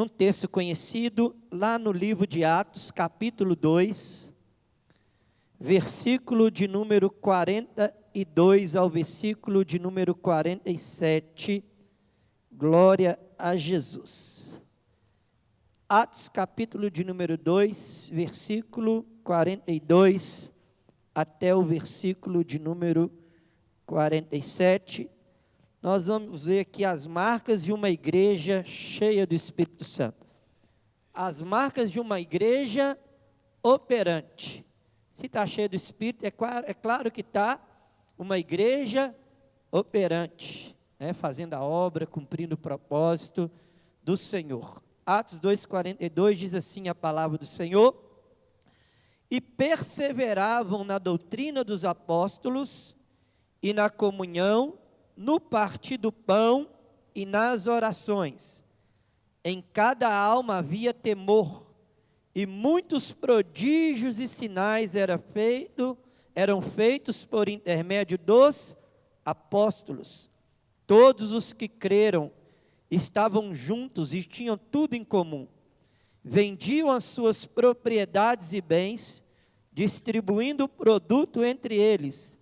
num texto conhecido lá no livro de Atos, capítulo 2, versículo de número 42 ao versículo de número 47. Glória a Jesus. Atos, capítulo de número 2, versículo 42 até o versículo de número 47. Nós vamos ver aqui as marcas de uma igreja cheia do Espírito Santo. As marcas de uma igreja operante. Se está cheia do Espírito, é claro que está uma igreja operante, né, fazendo a obra, cumprindo o propósito do Senhor. Atos 2,42 diz assim a palavra do Senhor: e perseveravam na doutrina dos apóstolos, e na comunhão, no partir do pão e nas orações. Em cada alma havia temor, e muitos prodígios e sinais eram feitos por intermédio dos apóstolos. Todos os que creram estavam juntos e tinham tudo em comum. Vendiam as suas propriedades e bens, distribuindo o produto entre eles,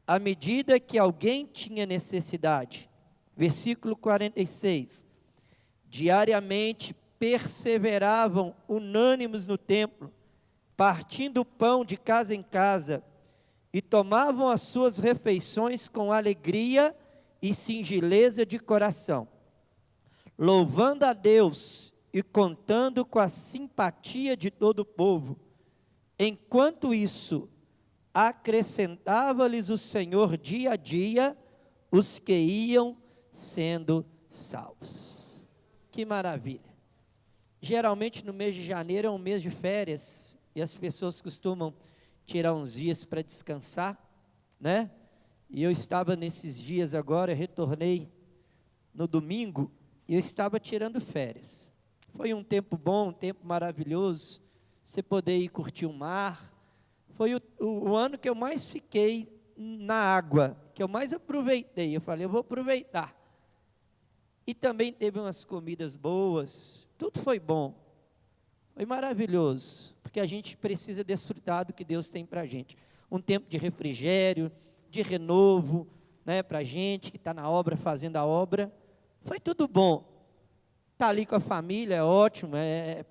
à medida que alguém tinha necessidade. Versículo 46. Diariamente perseveravam unânimes no templo, partindo o pão de casa em casa, e tomavam as suas refeições com alegria e singeleza de coração, louvando a Deus e contando com a simpatia de todo o povo. Enquanto isso, acrescentava-lhes o Senhor dia a dia os que iam sendo salvos. Que maravilha! Geralmente no mês de janeiro é um mês de férias, e as pessoas costumam tirar uns dias para descansar, né? E eu estava nesses dias agora, retornei no domingo, e eu estava tirando férias. Foi um tempo bom, um tempo maravilhoso, você poder ir curtir o mar. Foi o ano que eu mais fiquei na água, que eu mais aproveitei. Eu falei, eu vou aproveitar. E também teve umas comidas boas, tudo foi bom, foi maravilhoso, porque a gente precisa desfrutar do que Deus tem para a gente. Um tempo de refrigério, de renovo, né, para a gente que está na obra, fazendo a obra. Foi tudo bom. Estar ali com a família é ótimo, é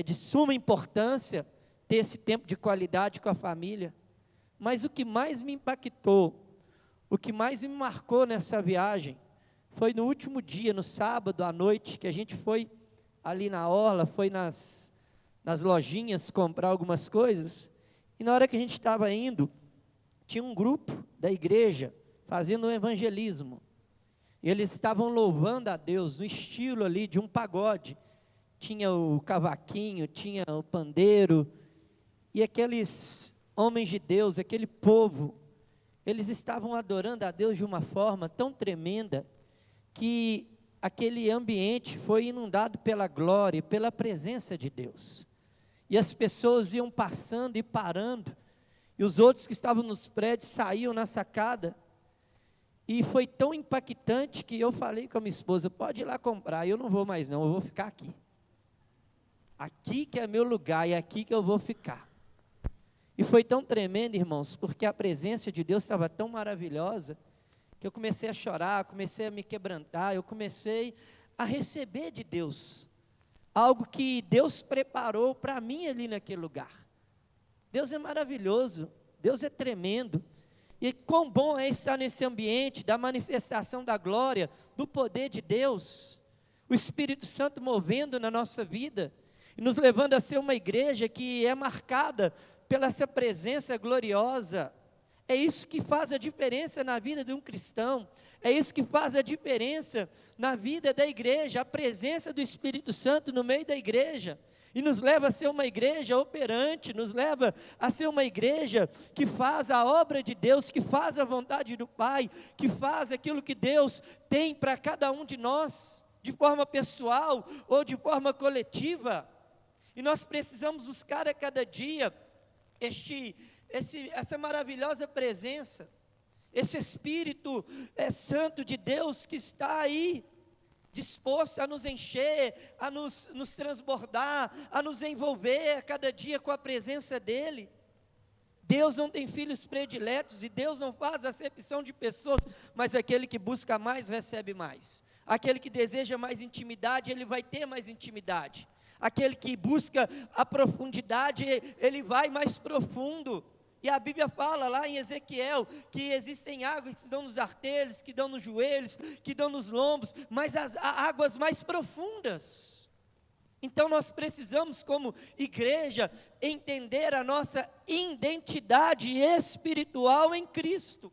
de suma importância ter esse tempo de qualidade com a família. Mas o que mais me impactou, o que mais me marcou nessa viagem, foi no último dia, no sábado à noite, que a gente foi ali na orla, foi nas lojinhas comprar algumas coisas, e na hora que a gente estava indo, tinha um grupo da igreja fazendo um evangelismo, e eles estavam louvando a Deus no estilo ali de um pagode. Tinha o cavaquinho, tinha o pandeiro, e aqueles homens de Deus, aquele povo, eles estavam adorando a Deus de uma forma tão tremenda, que aquele ambiente foi inundado pela glória, pela presença de Deus, e as pessoas iam passando e parando, e os outros que estavam nos prédios saíam na sacada, e foi tão impactante que eu falei com a minha esposa, pode ir lá comprar, eu não vou mais não, eu vou ficar aqui. Aqui que é meu lugar, e é aqui que eu vou ficar. E foi tão tremendo, irmãos, porque a presença de Deus estava tão maravilhosa, que eu comecei a chorar, comecei a me quebrantar, eu comecei a receber de Deus, algo que Deus preparou para mim ali naquele lugar. Deus é maravilhoso, Deus é tremendo, e quão bom é estar nesse ambiente da manifestação da glória, do poder de Deus, o Espírito Santo movendo na nossa vida, e nos levando a ser uma igreja que é marcada pela essa presença gloriosa. É isso que faz a diferença na vida de um cristão, é isso que faz a diferença na vida da igreja, a presença do Espírito Santo no meio da igreja, e nos leva a ser uma igreja operante, nos leva a ser uma igreja que faz a obra de Deus, que faz a vontade do Pai, que faz aquilo que Deus tem para cada um de nós, de forma pessoal ou de forma coletiva. E nós precisamos buscar a cada dia essa maravilhosa presença, esse Espírito Santo de Deus que está aí, disposto a nos encher, a nos transbordar, a nos envolver a cada dia com a presença dEle. Deus não tem filhos prediletos e Deus não faz acepção de pessoas, mas aquele que busca mais recebe mais. Aquele que deseja mais intimidade, ele vai ter mais intimidade. Aquele que busca a profundidade, ele vai mais profundo. E a Bíblia fala lá em Ezequiel que existem águas que dão nos artelhos, que dão nos joelhos, que dão nos lombos, mas as águas mais profundas. Então nós precisamos, como igreja, entender a nossa identidade espiritual em Cristo.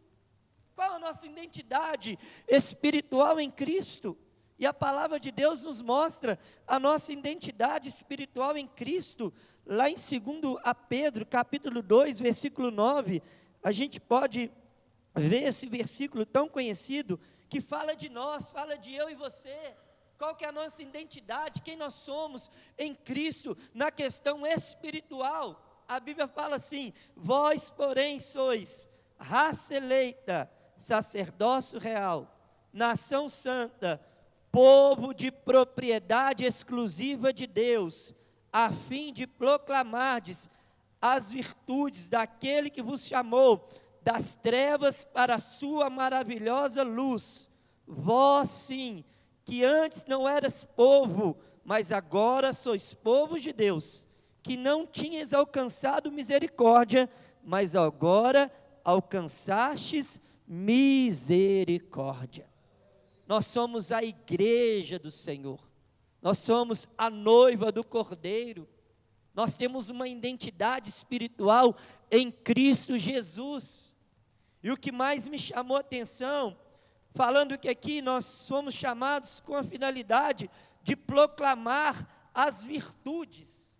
Qual a nossa identidade espiritual em Cristo? E a palavra de Deus nos mostra a nossa identidade espiritual em Cristo. Lá em 2 Pedro, capítulo 2, versículo 9, a gente pode ver esse versículo tão conhecido, que fala de nós, fala de eu e você. Qual que é a nossa identidade, quem nós somos em Cristo, na questão espiritual. A Bíblia fala assim: vós, porém, sois raça eleita, sacerdócio real, nação santa, povo de propriedade exclusiva de Deus, a fim de proclamardes as virtudes daquele que vos chamou das trevas para a sua maravilhosa luz. Vós sim, que antes não eras povo, mas agora sois povo de Deus, que não tinhas alcançado misericórdia, mas agora alcançastes misericórdia. Nós somos a igreja do Senhor, nós somos a noiva do Cordeiro, nós temos uma identidade espiritual em Cristo Jesus. E o que mais me chamou a atenção, falando que aqui nós somos chamados com a finalidade de proclamar as virtudes.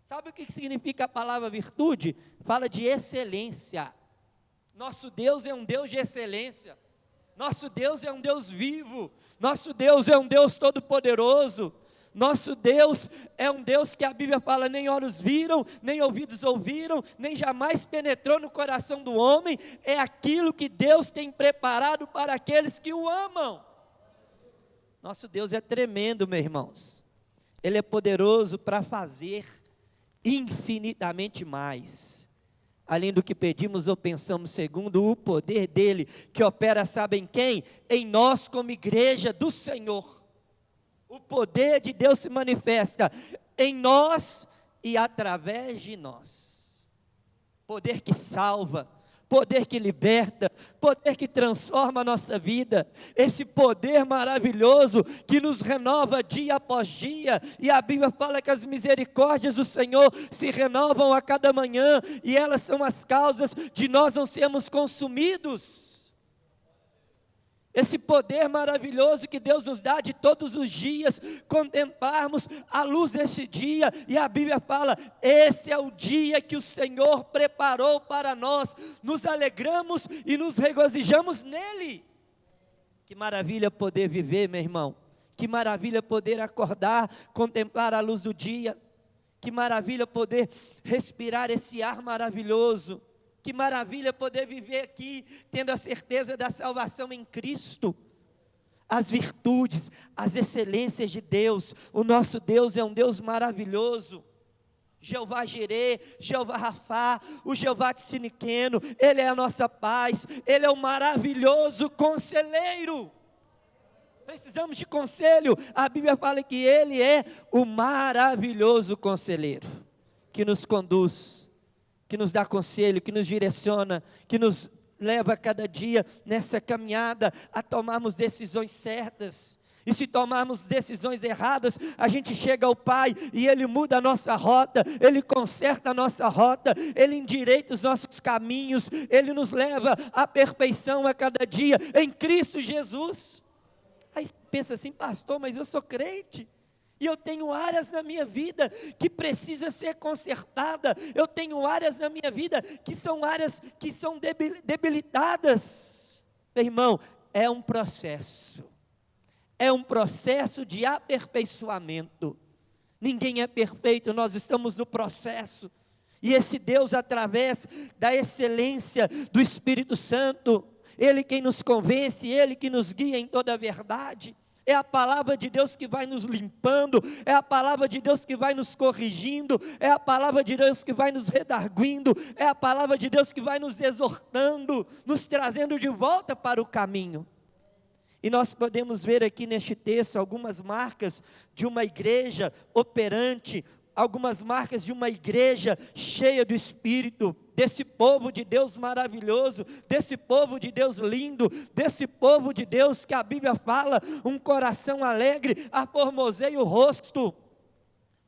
Sabe o que significa a palavra virtude? Fala de excelência. Nosso Deus é um Deus de excelência. Nosso Deus é um Deus vivo. Nosso Deus é um Deus todo-poderoso. Nosso Deus é um Deus que a Bíblia fala, nem olhos viram, nem ouvidos ouviram, nem jamais penetrou no coração do homem. É aquilo que Deus tem preparado para aqueles que o amam. Nosso Deus é tremendo, meus irmãos. Ele é poderoso para fazer infinitamente mais, além do que pedimos ou pensamos, segundo o poder dele, que opera, sabem quem? Em nós como igreja do Senhor. O poder de Deus se manifesta em nós e através de nós. Poder que salva, poder que liberta, poder que transforma a nossa vida. Esse poder maravilhoso que nos renova dia após dia. E a Bíblia fala que as misericórdias do Senhor se renovam a cada manhã. E elas são as causas de nós não sermos consumidos. Esse poder maravilhoso que Deus nos dá de todos os dias, contemplarmos a luz desse dia, e a Bíblia fala, esse é o dia que o Senhor preparou para nós, nos alegramos e nos regozijamos nele. Que maravilha poder viver, meu irmão, que maravilha poder acordar, contemplar a luz do dia, que maravilha poder respirar esse ar maravilhoso. Que maravilha poder viver aqui, tendo a certeza da salvação em Cristo. As virtudes, as excelências de Deus. O nosso Deus é um Deus maravilhoso. Jeová Jirê, Jeová Rafá, o Jeová Tsiniqueno, Ele é a nossa paz, Ele é o maravilhoso conselheiro. Precisamos de conselho. A Bíblia fala que Ele é o maravilhoso conselheiro, que nos conduz, que nos dá conselho, que nos direciona, que nos leva a cada dia nessa caminhada a tomarmos decisões certas. E se tomarmos decisões erradas, a gente chega ao Pai e Ele muda a nossa rota, Ele conserta a nossa rota, Ele endireita os nossos caminhos, Ele nos leva à perfeição a cada dia em Cristo Jesus. Aí você pensa assim, pastor, mas eu sou crente. E eu tenho áreas na minha vida que precisa ser consertada. Eu tenho áreas na minha vida que são áreas que são debilitadas. Meu irmão, é um processo. É um processo de aperfeiçoamento. Ninguém é perfeito, nós estamos no processo. E esse Deus, através da excelência do Espírito Santo, Ele quem nos convence, Ele que nos guia em toda a verdade. É a palavra de Deus que vai nos limpando, é a palavra de Deus que vai nos corrigindo, é a palavra de Deus que vai nos redarguindo, é a palavra de Deus que vai nos exortando, nos trazendo de volta para o caminho. E nós podemos ver aqui neste texto algumas marcas de uma igreja operante, algumas marcas de uma igreja cheia do Espírito, desse povo de Deus maravilhoso, desse povo de Deus lindo, desse povo de Deus que a Bíblia fala, um coração alegre, aformoseia o rosto.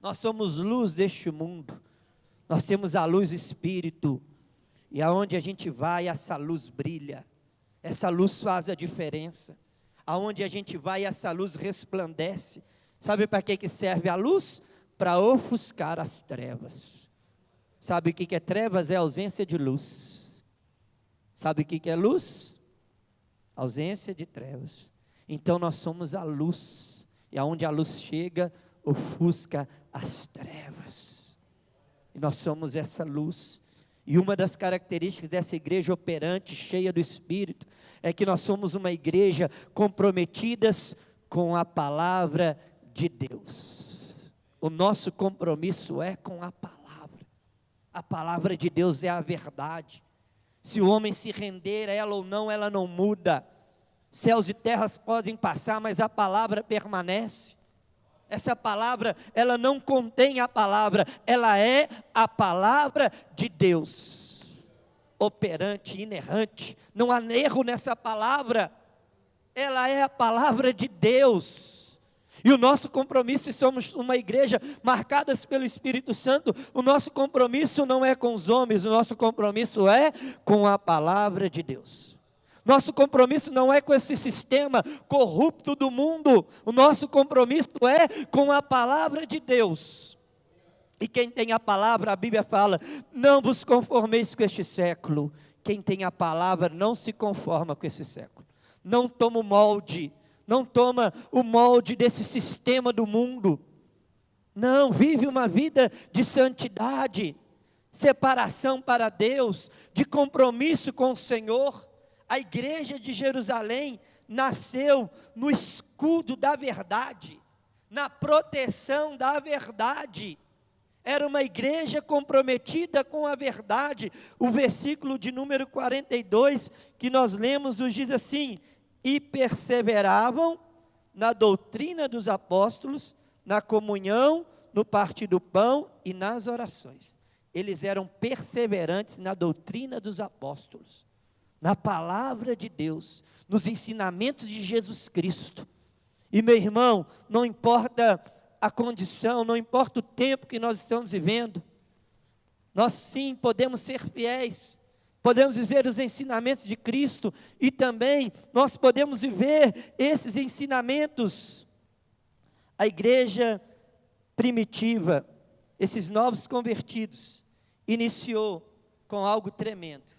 Nós somos luz deste mundo, nós temos a luz do Espírito, e aonde a gente vai, essa luz brilha, essa luz faz a diferença, aonde a gente vai, essa luz resplandece. Sabe para que serve a luz? Para ofuscar as trevas. Sabe o que é trevas? É ausência de luz. Sabe o que é luz? Ausência de trevas. Então nós somos a luz, e aonde a luz chega, ofusca as trevas, e nós somos essa luz. E uma das características dessa igreja operante, cheia do Espírito, é que nós somos uma igreja comprometidas com a palavra de Deus. O nosso compromisso é com a palavra de Deus é a verdade. Se o homem se render a ela ou não, ela não muda. Céus e terras podem passar, mas a palavra permanece. Essa palavra, ela não contém a palavra, ela é a palavra de Deus, operante, inerrante, não há erro nessa palavra, ela é a palavra de Deus. E o nosso compromisso, se somos uma igreja marcada pelo Espírito Santo, o nosso compromisso não é com os homens, o nosso compromisso é com a palavra de Deus. Nosso compromisso não é com esse sistema corrupto do mundo, o nosso compromisso é com a palavra de Deus. E quem tem a palavra, a Bíblia fala, não vos conformeis com este século. Quem tem a palavra não se conforma com esse século, não toma o molde, não toma o molde desse sistema do mundo, não, vive uma vida de santidade, separação para Deus, de compromisso com o Senhor. A igreja de Jerusalém nasceu no escudo da verdade, na proteção da verdade, era uma igreja comprometida com a verdade. O versículo de número 42, que nós lemos, nos diz assim: e perseveravam na doutrina dos apóstolos, na comunhão, no partir do pão e nas orações. Eles eram perseverantes na doutrina dos apóstolos, na palavra de Deus, nos ensinamentos de Jesus Cristo. E meu irmão, não importa a condição, não importa o tempo que nós estamos vivendo, nós sim podemos ser fiéis, podemos viver os ensinamentos de Cristo, e também nós podemos viver esses ensinamentos. A igreja primitiva, esses novos convertidos, iniciou com algo tremendo.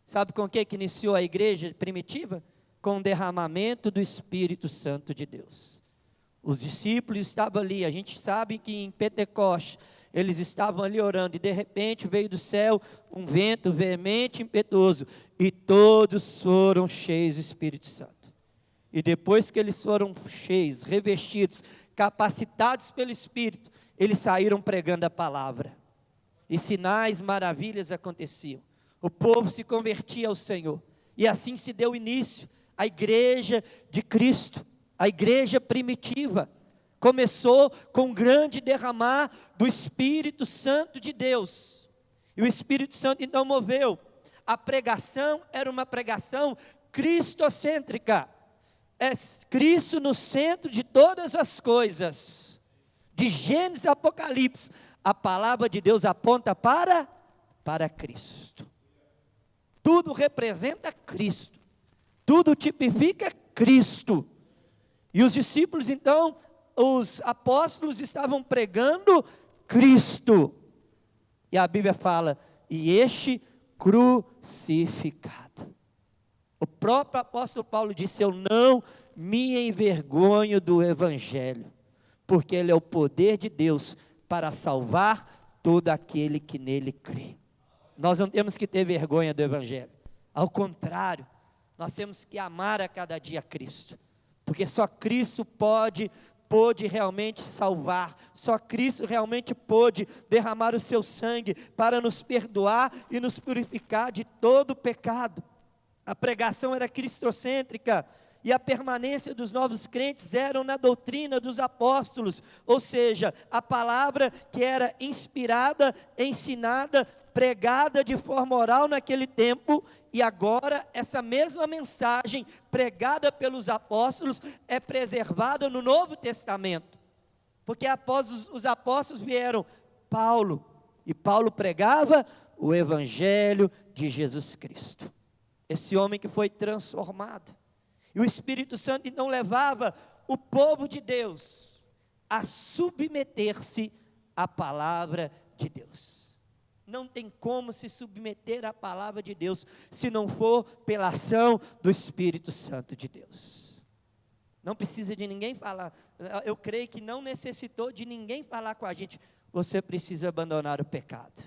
Sabe com o que iniciou a igreja primitiva? Com o derramamento do Espírito Santo de Deus. Os discípulos estavam ali, a gente sabe que em Pentecostes, eles estavam ali orando, e de repente veio do céu um vento veemente, impetuoso, e todos foram cheios do Espírito Santo. E depois que eles foram cheios, revestidos, capacitados pelo Espírito, eles saíram pregando a palavra. E sinais, maravilhas aconteciam. O povo se convertia ao Senhor. E assim se deu início à igreja de Cristo, a igreja primitiva. Começou com um grande derramar do Espírito Santo de Deus. E o Espírito Santo então moveu. A pregação era uma pregação cristocêntrica. É Cristo no centro de todas as coisas. De Gênesis a Apocalipse, a palavra de Deus aponta para Cristo. Tudo representa Cristo. Tudo tipifica Cristo. E os discípulos então, os apóstolos estavam pregando Cristo. E a Bíblia fala, e este crucificado. O próprio apóstolo Paulo disse, eu não me envergonho do Evangelho, porque ele é o poder de Deus para salvar todo aquele que nele crê. Nós não temos que ter vergonha do Evangelho. Ao contrário, nós temos que amar a cada dia Cristo. porque só Cristo pôde realmente salvar, só Cristo realmente pôde derramar o seu sangue para nos perdoar e nos purificar de todo o pecado. A pregação era cristocêntrica, e a permanência dos novos crentes eram na doutrina dos apóstolos, ou seja, a palavra que era inspirada, ensinada, pregada de forma oral naquele tempo, e agora essa mesma mensagem pregada pelos apóstolos é preservada no Novo Testamento, porque após os apóstolos vieram Paulo, e Paulo pregava o Evangelho de Jesus Cristo, esse homem que foi transformado. E o Espírito Santo então levava o povo de Deus a submeter-se à palavra de Deus. Não tem como se submeter à palavra de Deus, se não for pela ação do Espírito Santo de Deus. Não precisa de ninguém falar, eu creio que não necessitou de ninguém falar com a gente, você precisa abandonar o pecado,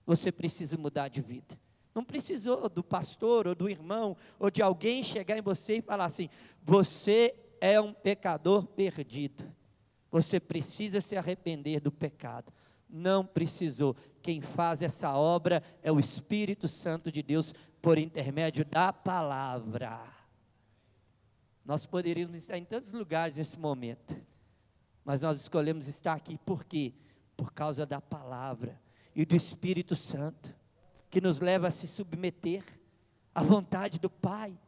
você precisa mudar de vida. Não precisou do pastor, ou do irmão, ou de alguém chegar em você e falar assim, você é um pecador perdido, você precisa se arrepender do pecado. Não precisou, quem faz essa obra é o Espírito Santo de Deus, por intermédio da palavra. Nós poderíamos estar em tantos lugares nesse momento, mas nós escolhemos estar aqui, por quê? Por causa da palavra, e do Espírito Santo, que nos leva a se submeter à vontade do Pai.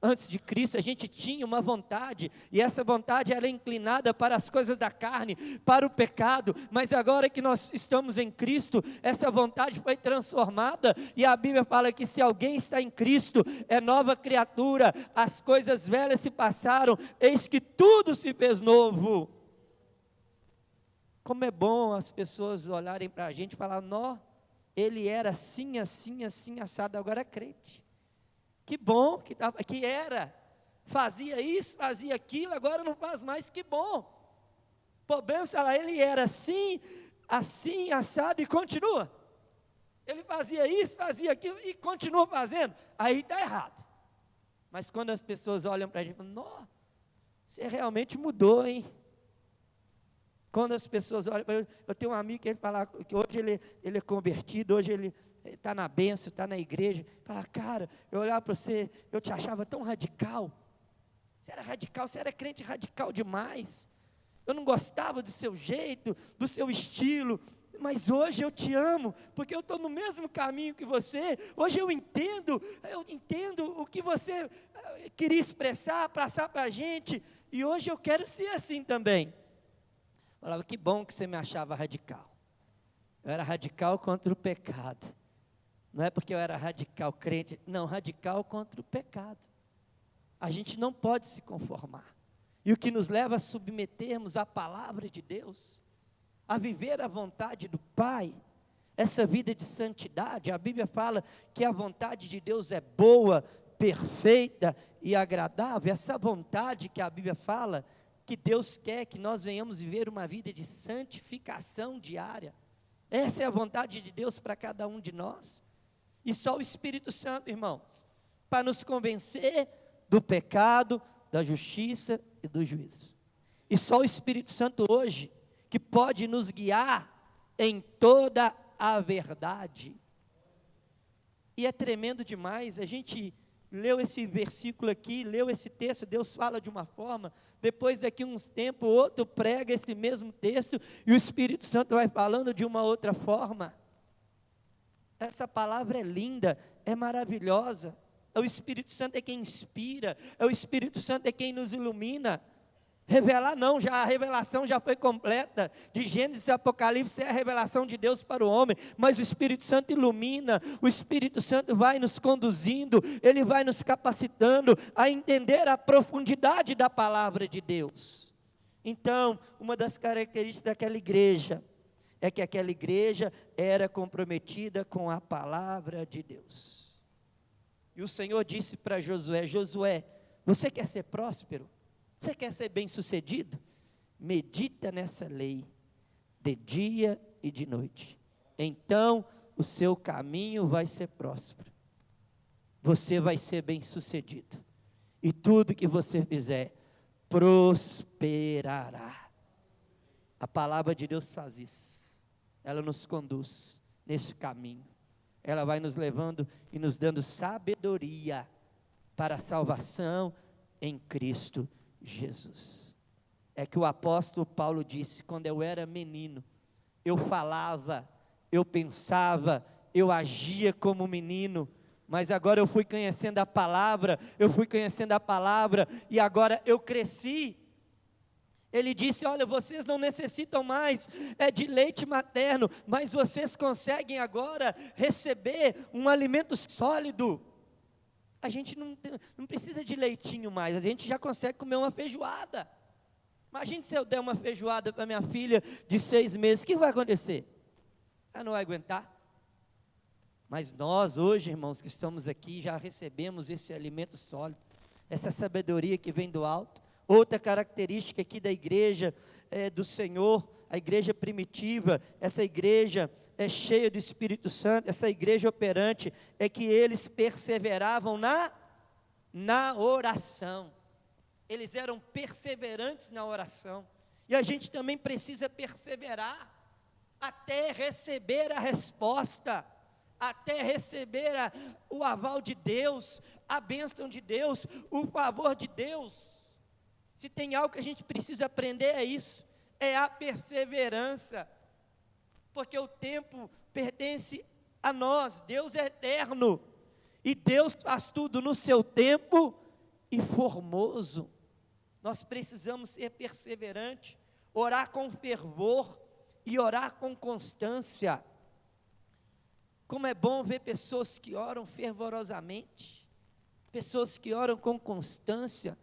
Antes de Cristo a gente tinha uma vontade, e essa vontade era inclinada para as coisas da carne, para o pecado, mas agora que nós estamos em Cristo, essa vontade foi transformada, e a Bíblia fala que se alguém está em Cristo, é nova criatura, as coisas velhas se passaram, eis que tudo se fez novo. Como é bom as pessoas olharem para a gente e falar, nó, ele era assim, assim, assim, assado, agora é crente. Que bom que era, fazia isso, fazia aquilo, agora não faz mais, que bom. O problema é lá, ele era assim, assim, assado e continua. Ele fazia isso, fazia aquilo e continua fazendo, aí está errado. Mas quando as pessoas olham para a gente, falam, nossa, você realmente mudou, hein? Quando as pessoas olham, eu tenho um amigo que ele fala que hoje ele é convertido, hoje ele está na bênção, está na igreja, fala, cara, eu olhava para você, eu te achava tão radical, você era crente radical demais, eu não gostava do seu jeito, do seu estilo, mas hoje eu te amo, porque eu estou no mesmo caminho que você, hoje eu entendo o que você queria expressar, passar para a gente, e hoje eu quero ser assim também. Falava, que bom que você me achava radical. Eu era radical contra o pecado. Não é porque eu era radical crente, não, radical contra o pecado. A gente não pode se conformar. E o que nos leva a submetermos à palavra de Deus, a viver a vontade do Pai, essa vida de santidade. A Bíblia fala que a vontade de Deus é boa, perfeita e agradável. Essa vontade que a Bíblia fala, que Deus quer que nós venhamos viver uma vida de santificação diária. Essa é a vontade de Deus para cada um de nós. E só o Espírito Santo, irmãos, para nos convencer do pecado, da justiça e do juízo. E só o Espírito Santo hoje, que pode nos guiar em toda a verdade. E é tremendo demais, a gente leu esse versículo aqui, leu esse texto, Deus fala de uma forma, depois daqui uns tempos, outro prega esse mesmo texto, e o Espírito Santo vai falando de uma outra forma. Essa palavra é linda, é maravilhosa, o Espírito Santo é quem inspira, o Espírito Santo é quem nos ilumina. Revelar não, a revelação já foi completa, de Gênesis e Apocalipse é a revelação de Deus para o homem, mas o Espírito Santo ilumina, o Espírito Santo vai nos conduzindo, ele vai nos capacitando a entender a profundidade da palavra de Deus. Então, uma das características daquela igreja, é que aquela igreja era comprometida com a palavra de Deus. E o Senhor disse para Josué, Josué, você quer ser próspero? Você quer ser bem-sucedido? Medita nessa lei, de dia e de noite. Então, o seu caminho vai ser próspero. Você vai ser bem-sucedido. E tudo que você fizer, prosperará. A palavra de Deus faz isso. Ela nos conduz nesse caminho. Ela vai nos levando e nos dando sabedoria para a salvação em Cristo Jesus. É que o apóstolo Paulo disse: quando eu era menino, eu falava, eu pensava, eu agia como menino, mas agora eu fui conhecendo a palavra, e agora eu cresci. Ele disse: olha, vocês não necessitam mais de leite materno, mas vocês conseguem agora receber um alimento sólido. A gente não precisa de leitinho mais, a gente já consegue comer uma feijoada. Imagine se eu der uma feijoada para minha filha de 6 meses, o que vai acontecer? Ela não vai aguentar. Mas nós hoje, irmãos, que estamos aqui, já recebemos esse alimento sólido, essa sabedoria que vem do alto. Outra característica aqui da igreja do Senhor, a igreja primitiva, essa igreja cheia do Espírito Santo, essa igreja operante, é que eles perseveravam na oração. Eles eram perseverantes na oração. E a gente também precisa perseverar até receber a resposta, até receber o aval de Deus, a bênção de Deus, o favor de Deus. Se tem algo que a gente precisa aprender é isso, é a perseverança, porque o tempo pertence a nós, Deus é eterno, e Deus faz tudo no seu tempo e formoso. Nós precisamos ser perseverantes, orar com fervor e orar com constância. Como é bom ver pessoas que oram fervorosamente, pessoas que oram com constância.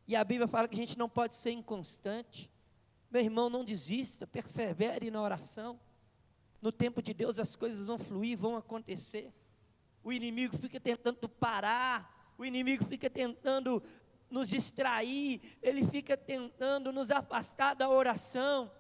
E a Bíblia fala que a gente não pode ser inconstante. Meu irmão, não desista, persevere na oração. No tempo de Deus as coisas vão fluir, vão acontecer. O inimigo fica tentando parar, o inimigo fica tentando nos distrair, ele fica tentando nos afastar da oração.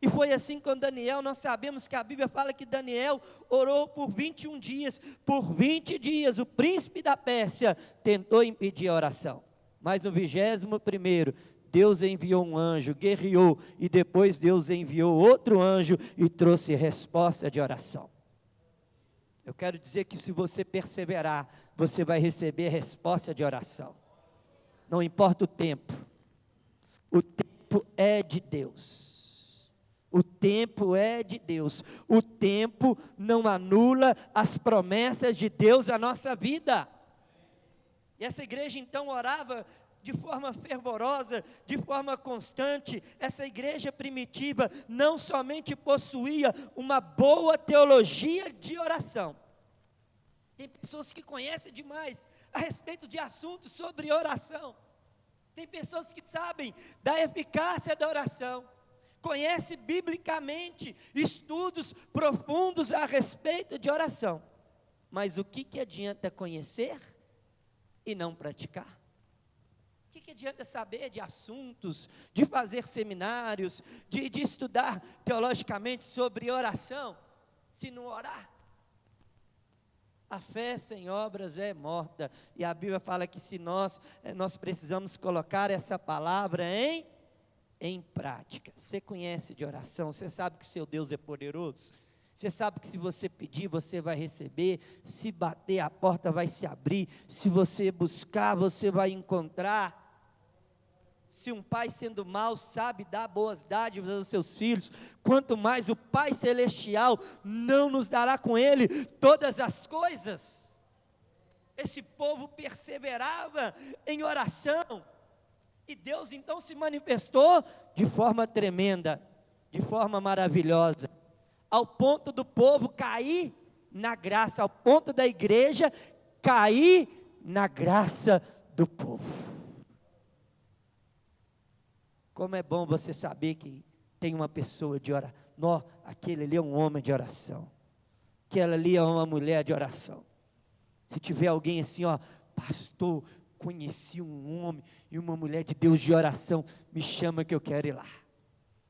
E foi assim com Daniel. Nós sabemos que a Bíblia fala que Daniel orou por 21 dias. Por 20 dias o príncipe da Pérsia tentou impedir a oração. Mas no 21º, Deus enviou um anjo, guerreou, e depois Deus enviou outro anjo e trouxe resposta de oração. Eu quero dizer que se você perseverar, você vai receber resposta de oração. Não importa o tempo é de Deus. O tempo é de Deus. O tempo não anula as promessas de Deus à nossa vida. E essa igreja então orava de forma fervorosa, de forma constante. Essa igreja primitiva não somente possuía uma boa teologia de oração. Tem pessoas que conhecem demais a respeito de assuntos sobre oração. Tem pessoas que sabem da eficácia da oração. Conhece biblicamente estudos profundos a respeito de oração. Mas o que adianta conhecer e não praticar? O que adianta saber de assuntos, de fazer seminários, de estudar teologicamente sobre oração, se não orar? A fé sem obras é morta, e a Bíblia fala que se nós precisamos colocar essa palavra em prática. Você conhece de oração, você sabe que seu Deus é poderoso, você sabe que se você pedir, você vai receber, se bater, a porta vai se abrir, se você buscar, você vai encontrar. Se um pai sendo mau sabe dar boas dádivas aos seus filhos, quanto mais o Pai Celestial não nos dará com Ele todas as coisas. Esse povo perseverava em oração, e Deus então se manifestou de forma tremenda, de forma maravilhosa, ao ponto do povo cair na graça, ao ponto da igreja cair na graça do povo. Como é bom você saber que tem uma pessoa de oração. Aquele ali é um homem de oração. Aquela ali é uma mulher de oração. Se tiver alguém assim, pastor, conheci um homem e uma mulher de Deus de oração, me chama que eu quero ir lá.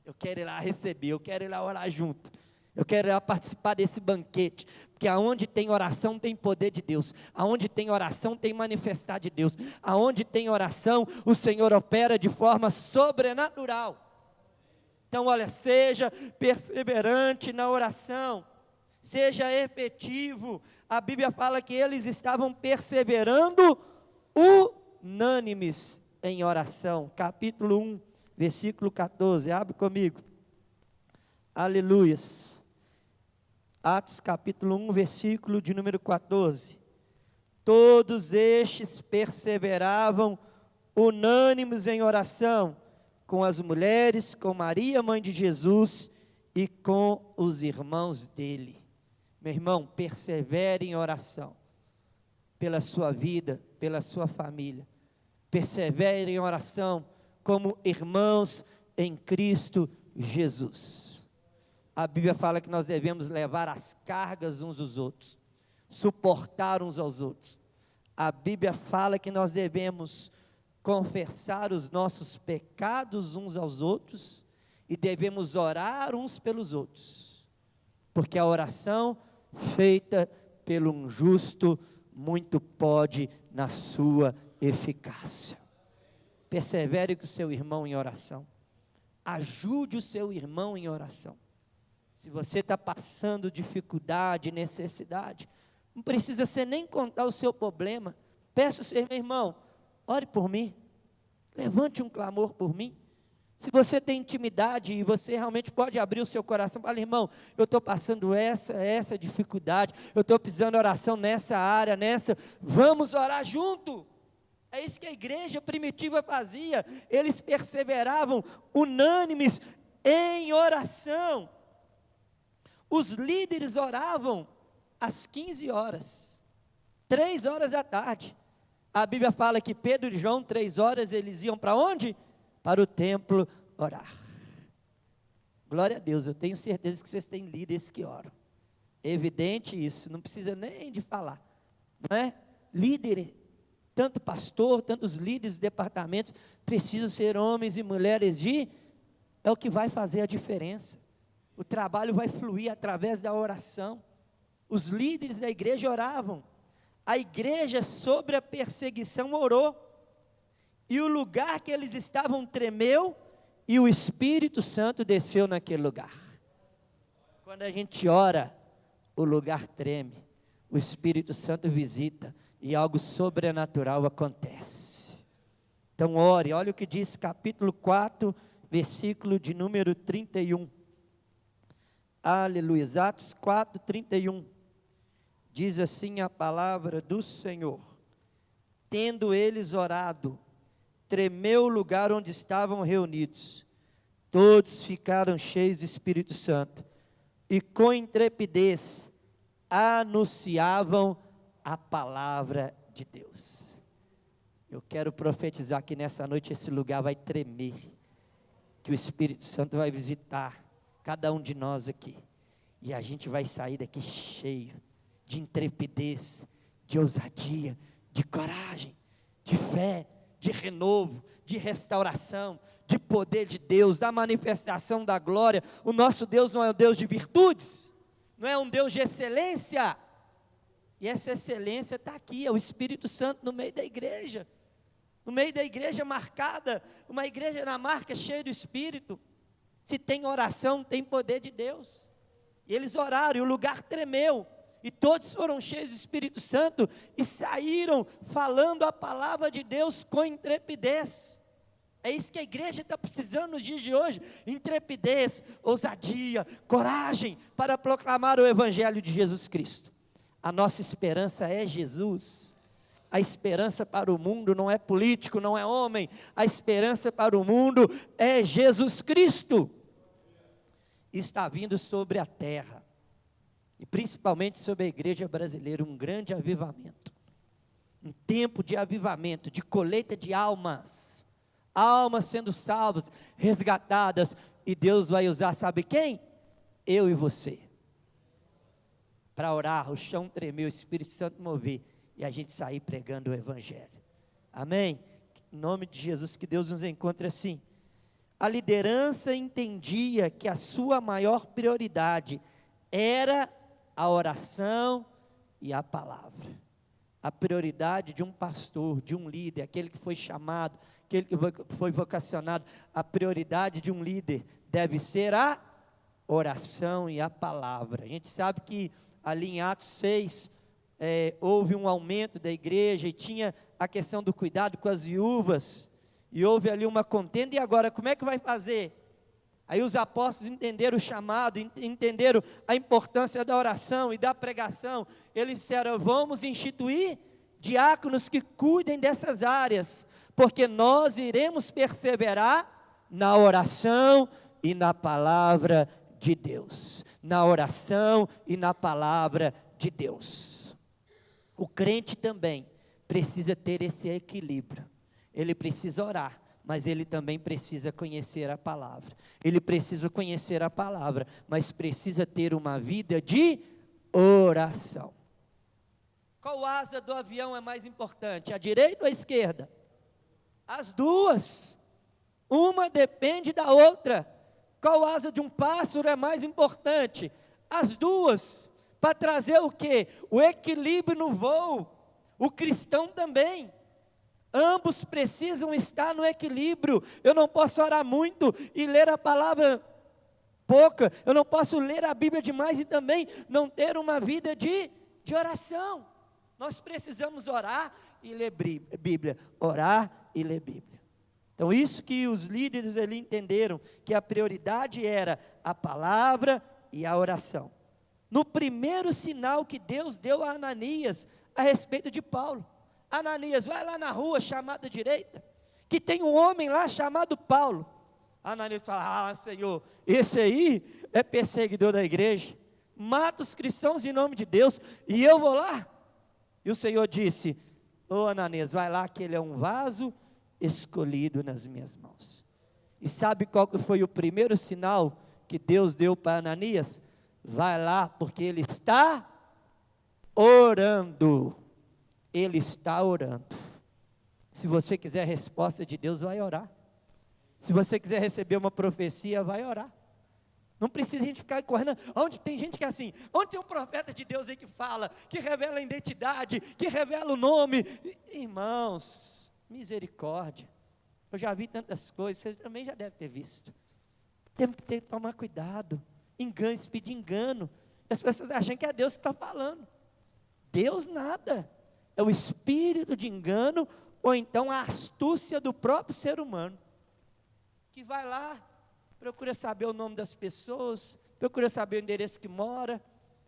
Eu quero ir lá receber, eu quero ir lá orar junto. Eu quero participar desse banquete, porque aonde tem oração tem poder de Deus, aonde tem oração tem manifestar de Deus, aonde tem oração o Senhor opera de forma sobrenatural. Então olha, seja perseverante na oração, seja efetivo. A Bíblia fala que eles estavam perseverando unânimes em oração. Capítulo 1, versículo 14, abre comigo. Aleluias. Atos capítulo 1, versículo de número 14. Todos estes perseveravam unânimes em oração, com as mulheres, com Maria, mãe de Jesus, e com os irmãos dele. Meu irmão, persevere em oração, pela sua vida, pela sua família. Persevere em oração, como irmãos em Cristo Jesus. A Bíblia fala que nós devemos levar as cargas uns aos outros, suportar uns aos outros. A Bíblia fala que nós devemos confessar os nossos pecados uns aos outros e devemos orar uns pelos outros, porque a oração feita pelo um justo muito pode na sua eficácia. Persevere com o seu irmão em oração, ajude o seu irmão em oração. Se você está passando dificuldade, necessidade, não precisa você nem contar o seu problema. Peça ao seu irmão, ore por mim, levante um clamor por mim. Se você tem intimidade e você realmente pode abrir o seu coração, fala, irmão, eu estou passando essa dificuldade, eu estou precisando de oração nessa área, vamos orar junto. É isso que a igreja primitiva fazia, eles perseveravam unânimes em oração. Os líderes oravam às 15 horas, 3 horas da tarde. A Bíblia fala que Pedro e João, 3 horas, eles iam para onde? Para o templo orar. Glória a Deus, eu tenho certeza que vocês têm líderes que oram. Evidente isso, não precisa nem de falar, não é? Líder, tanto pastor, tantos líderes de departamentos, precisam ser homens e mulheres é o que vai fazer a diferença. O trabalho vai fluir através da oração. Os líderes da igreja oravam. A igreja sobre a perseguição orou. E o lugar que eles estavam tremeu e o Espírito Santo desceu naquele lugar. Quando a gente ora, o lugar treme. O Espírito Santo visita e algo sobrenatural acontece. Então ore, olha o que diz capítulo 4, versículo de número 31. Aleluia, Atos 4, 31, diz assim a palavra do Senhor: tendo eles orado, tremeu o lugar onde estavam reunidos, todos ficaram cheios do Espírito Santo, e com intrepidez anunciavam a palavra de Deus. Eu quero profetizar que nessa noite esse lugar vai tremer, que o Espírito Santo vai visitar cada um de nós aqui, e a gente vai sair daqui cheio de intrepidez, de ousadia, de coragem, de fé, de renovo, de restauração, de poder de Deus, da manifestação da glória. O nosso Deus não é um Deus de virtudes, não é um Deus de excelência, e essa excelência está aqui, é o Espírito Santo no meio da igreja marcada, uma igreja na marca cheia do Espírito. Se tem oração, tem poder de Deus. E eles oraram, e o lugar tremeu, e todos foram cheios do Espírito Santo, e saíram falando a palavra de Deus com intrepidez. É isso que a igreja está precisando nos dias de hoje, intrepidez, ousadia, coragem, para proclamar o Evangelho de Jesus Cristo. A nossa esperança é Jesus. A esperança para o mundo não é político, não é homem. A esperança para o mundo é Jesus Cristo. Está vindo sobre a terra, e principalmente sobre a igreja brasileira, um grande avivamento. Um tempo de avivamento, de colheita de almas. Almas sendo salvas, resgatadas. E Deus vai usar, sabe quem? Eu e você. Para orar, o chão tremer, o Espírito Santo mover, e a gente sair pregando o Evangelho. Amém? Em nome de Jesus, que Deus nos encontre assim. A liderança entendia que a sua maior prioridade era a oração e a palavra. A prioridade de um pastor, de um líder, aquele que foi chamado, aquele que foi vocacionado, a prioridade de um líder deve ser a oração e a palavra. A gente sabe que ali em Atos 6, houve um aumento da igreja e tinha a questão do cuidado com as viúvas, e houve ali uma contenda, e agora como é que vai fazer? Aí os apóstolos entenderam o chamado, entenderam a importância da oração e da pregação. Eles disseram: vamos instituir diáconos que cuidem dessas áreas, porque nós iremos perseverar na oração e na palavra de Deus. Na oração e na palavra de Deus. O crente também precisa ter esse equilíbrio. Ele precisa orar, mas ele também precisa conhecer a palavra. Ele precisa conhecer a palavra, mas precisa ter uma vida de oração. Qual asa do avião é mais importante? A direita ou a esquerda? As duas. Uma depende da outra. Qual asa de um pássaro é mais importante? As duas. Para trazer o quê? O equilíbrio no voo. O cristão também. Ambos precisam estar no equilíbrio. Eu não posso orar muito e ler a palavra pouca. Eu não posso ler a Bíblia demais e também não ter uma vida de oração. Nós precisamos orar e ler Bíblia. Orar e ler Bíblia. Então isso que os líderes ali entenderam, que a prioridade era a palavra e a oração. No primeiro sinal que Deus deu a Ananias a respeito de Paulo. Ananias, vai lá na rua chamada direita, que tem um homem lá chamado Paulo. Ananias fala: Senhor, esse aí é perseguidor da igreja, mata os cristãos em nome de Deus, e eu vou lá. E o Senhor disse: Ananias, vai lá que ele é um vaso escolhido nas minhas mãos. E sabe qual que foi o primeiro sinal que Deus deu para Ananias? Vai lá, porque ele está orando. Ele está orando. Se você quiser a resposta de Deus, vai orar. Se você quiser receber uma profecia, vai orar. Não precisa a gente ficar correndo. Onde tem gente que é assim, onde tem um profeta de Deus aí que fala, que revela a identidade, que revela o nome. Irmãos, misericórdia. Eu já vi tantas coisas, você também já deve ter visto. Temos que tomar cuidado. Engano, pedir engano. As pessoas acham que é Deus que está falando. Deus nada. É o espírito de engano, ou então a astúcia do próprio ser humano, que vai lá, procura saber o nome das pessoas, procura saber o endereço que mora,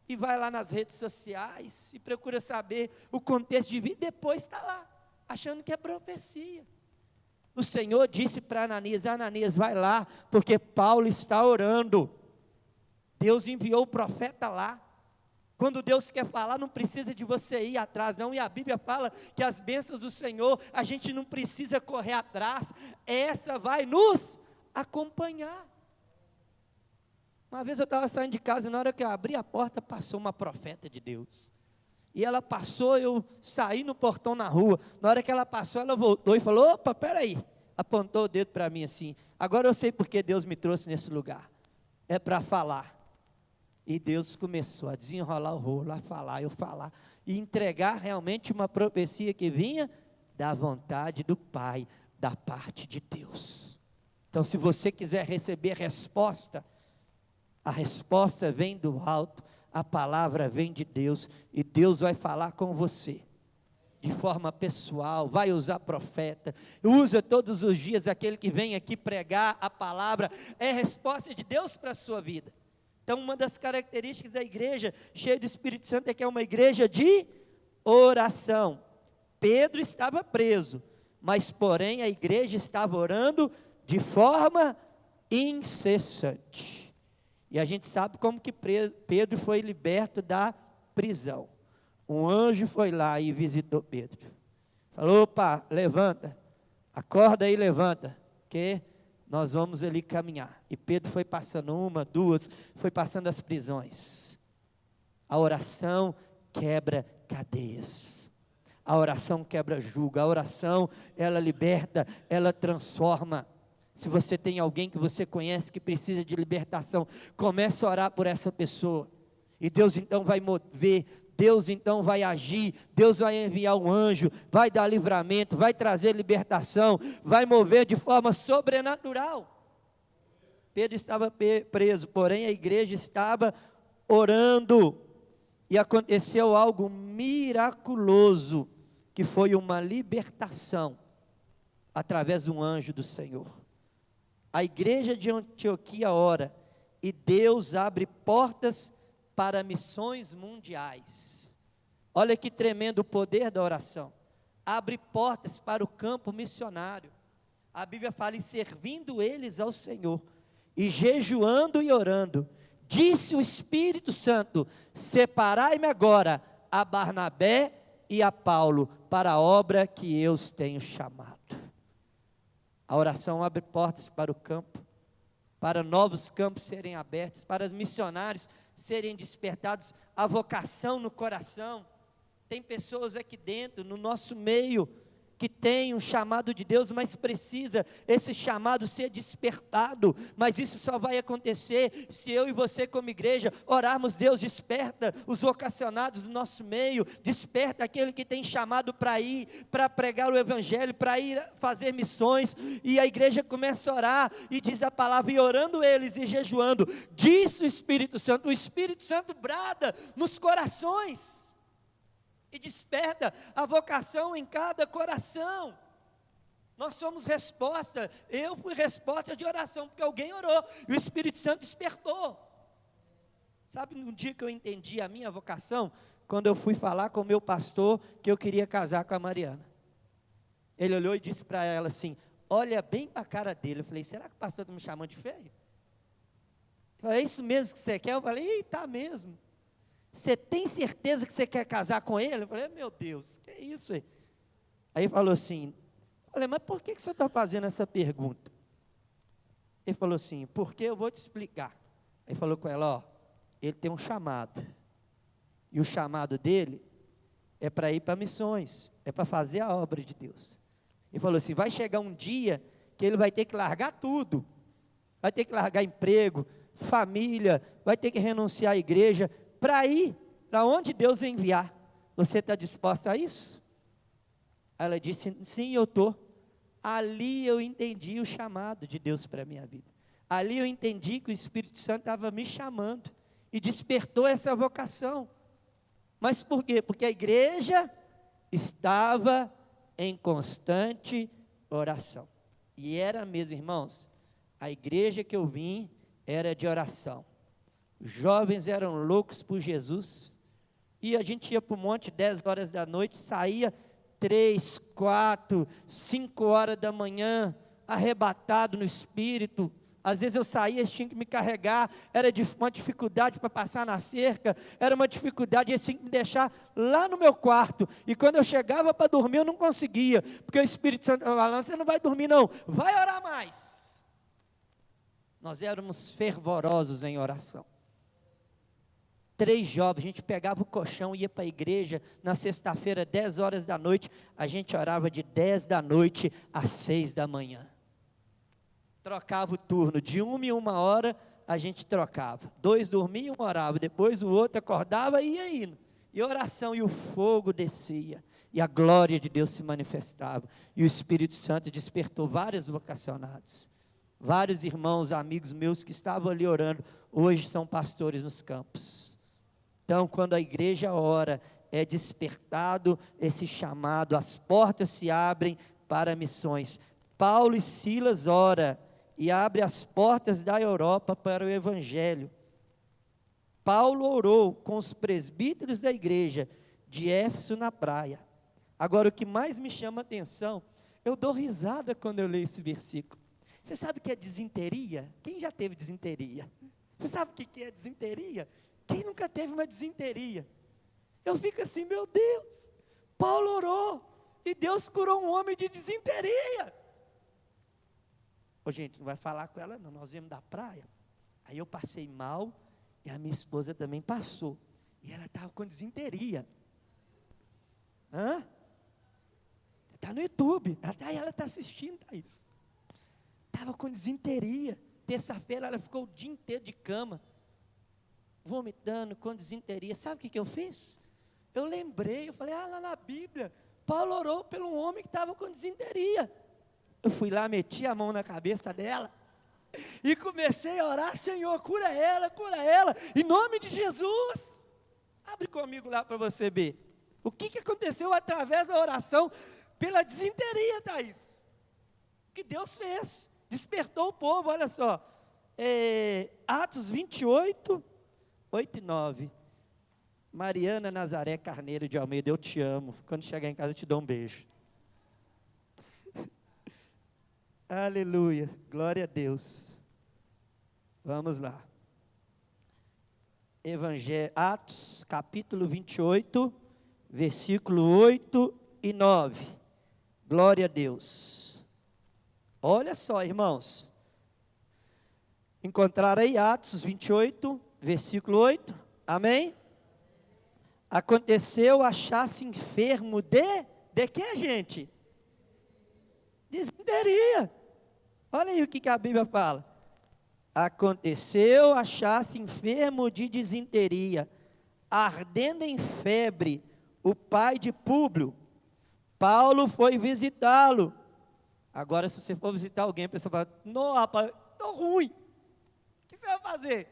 e vai lá nas redes sociais, e procura saber o contexto de vida, e depois está lá, achando que é profecia. O Senhor disse para Ananias: Ananias, vai lá, porque Paulo está orando. Deus enviou o profeta lá. Quando Deus quer falar, não precisa de você ir atrás, não. E a Bíblia fala que as bênçãos do Senhor, a gente não precisa correr atrás. Essa vai nos acompanhar. Uma vez eu estava saindo de casa, e na hora que eu abri a porta, passou uma profeta de Deus. E ela passou, eu saí no portão na rua. Na hora que ela passou, ela voltou e falou: opa, peraí. Apontou o dedo para mim assim: agora eu sei porque Deus me trouxe nesse lugar. É para falar. E Deus começou a desenrolar o rolo, a falar, eu falar, e entregar realmente uma profecia que vinha da vontade do Pai, da parte de Deus. Então, se você quiser receber resposta, a resposta vem do alto, a palavra vem de Deus, e Deus vai falar com você, de forma pessoal, vai usar profeta, usa todos os dias aquele que vem aqui pregar a palavra, é resposta de Deus para a sua vida. Então, uma das características da igreja cheia do Espírito Santo é que é uma igreja de oração. Pedro estava preso, mas porém a igreja estava orando de forma incessante. E a gente sabe como que Pedro foi liberto da prisão. Um anjo foi lá e visitou Pedro. Falou: opa, levanta, acorda aí, levanta, que nós vamos ali caminhar. E Pedro foi passando uma, duas, foi passando as prisões. A oração quebra cadeias. A oração quebra jugo. A oração, ela liberta, ela transforma. Se você tem alguém que você conhece que precisa de libertação, comece a orar por essa pessoa. E Deus então vai mover, Deus então vai agir, Deus vai enviar um anjo, vai dar livramento, vai trazer libertação, vai mover de forma sobrenatural. Pedro estava preso, porém a igreja estava orando, e aconteceu algo miraculoso, que foi uma libertação, através de um anjo do Senhor. A igreja de Antioquia ora, e Deus abre portas para missões mundiais. Olha que tremendo o poder da oração. Abre portas para o campo missionário. A Bíblia fala, e servindo eles ao Senhor, e jejuando e orando, disse o Espírito Santo, separai-me agora a Barnabé e a Paulo, para a obra que eu os tenho chamado. A oração abre portas para o campo, para novos campos serem abertos, para os missionários serem despertados, a vocação no coração. Tem pessoas aqui dentro, no nosso meio, que tem um chamado de Deus, mas precisa esse chamado ser despertado, mas isso só vai acontecer se eu e você como igreja orarmos. Deus, desperta os vocacionados do nosso meio, desperta aquele que tem chamado para ir, para pregar o evangelho, para ir fazer missões, e a igreja começa a orar, e diz a palavra, e orando eles e jejuando, diz o Espírito Santo brada nos corações, e desperta a vocação em cada coração. Nós somos resposta, eu fui resposta de oração, porque alguém orou, e o Espírito Santo despertou. Sabe, no dia que eu entendi a minha vocação, quando eu fui falar com o meu pastor, que eu queria casar com a Mariana. Ele olhou e disse para ela assim, olha bem para a cara dele. Eu falei, será que o pastor está me chamando de feio? Ele falou, é isso mesmo que você quer? Eu falei, tá mesmo. Você tem certeza que você quer casar com ele? Eu falei, meu Deus, que é isso aí? Aí ele falou assim, falei, mas por que você está fazendo essa pergunta? Ele falou assim, porque eu vou te explicar. Aí falou com ela, ó, ele tem um chamado, e o chamado dele é para ir para missões, é para fazer a obra de Deus. Ele falou assim, vai chegar um dia que ele vai ter que largar tudo, vai ter que largar emprego, família, vai ter que renunciar à igreja, para ir para onde Deus enviar. Você está disposta a isso? Ela disse, sim, eu estou. Ali eu entendi o chamado de Deus para a minha vida. Ali eu entendi que o Espírito Santo estava me chamando, e despertou essa vocação. Mas por quê? Porque a igreja estava em constante oração. E era mesmo, irmãos, a igreja que eu vim era de oração. Os jovens eram loucos por Jesus, e a gente ia para o monte 10 horas da noite, saía 3, 4, 5 horas da manhã, arrebatado no espírito. Às vezes eu saía, eles tinham que me carregar, era uma dificuldade para passar na cerca, era uma dificuldade, eles tinham que me deixar lá no meu quarto, e quando eu chegava para dormir eu não conseguia, porque o Espírito Santo estava falando, você não vai dormir não, vai orar mais. Nós éramos fervorosos em oração. 3 jovens, a gente pegava o colchão, ia para a igreja, na sexta-feira, 10 horas da noite, a gente orava de 10 da noite às 6 da manhã. Trocava o turno, de 1 em 1 hora, a gente trocava. 2 dormiam, oravam, depois o outro acordava e ia indo. E oração, e o fogo descia, e a glória de Deus se manifestava, e o Espírito Santo despertou vários vocacionados. Vários irmãos, amigos meus que estavam ali orando, hoje são pastores nos campos. Então, quando a igreja ora, é despertado esse chamado, as portas se abrem para missões. Paulo e Silas ora e abre as portas da Europa para o evangelho. Paulo orou com os presbíteros da igreja de Éfeso na praia. Agora, o que mais me chama a atenção, eu dou risada quando eu leio esse versículo. Você sabe o que é disenteria? Quem já teve disenteria? Você sabe o que é disenteria? Quem nunca teve uma disenteria? Eu fico assim, meu Deus, Paulo orou, e Deus curou um homem de disenteria. Ô gente, não vai falar com ela não, nós viemos da praia, aí eu passei mal, e a minha esposa também passou, e ela estava com disenteria. Está no YouTube, ela está assistindo, Thaís. Estava com disenteria, terça-feira ela ficou o dia inteiro de cama. vomitando, com disenteria. Sabe o que eu fiz? Eu lembrei, eu falei, lá na Bíblia, Paulo orou pelo homem que estava com disenteria. Eu fui lá, meti a mão na cabeça dela, e comecei a orar, Senhor, cura ela, em nome de Jesus. Abre comigo lá para você ver. O que aconteceu através da oração pela disenteria, Thaís? O que Deus fez? Despertou o povo, olha só. Atos 28, 8 e 9. Mariana Nazaré Carneiro de Almeida, eu te amo. Quando chegar em casa eu te dou um beijo. Aleluia, glória a Deus. Vamos lá. Atos, capítulo 28, versículo 8 e 9. Glória a Deus. Olha só, irmãos. Encontraram aí Atos 28, versículo 8. Amém? Aconteceu achar-se enfermo de que, gente? Disenteria. Olha aí o que a Bíblia fala. Aconteceu achar-se enfermo de disenteria, ardendo em febre, o pai de Públio. Paulo foi visitá-lo. Agora, se você for visitar alguém, a pessoa fala, não, rapaz, estou ruim. O que você vai fazer?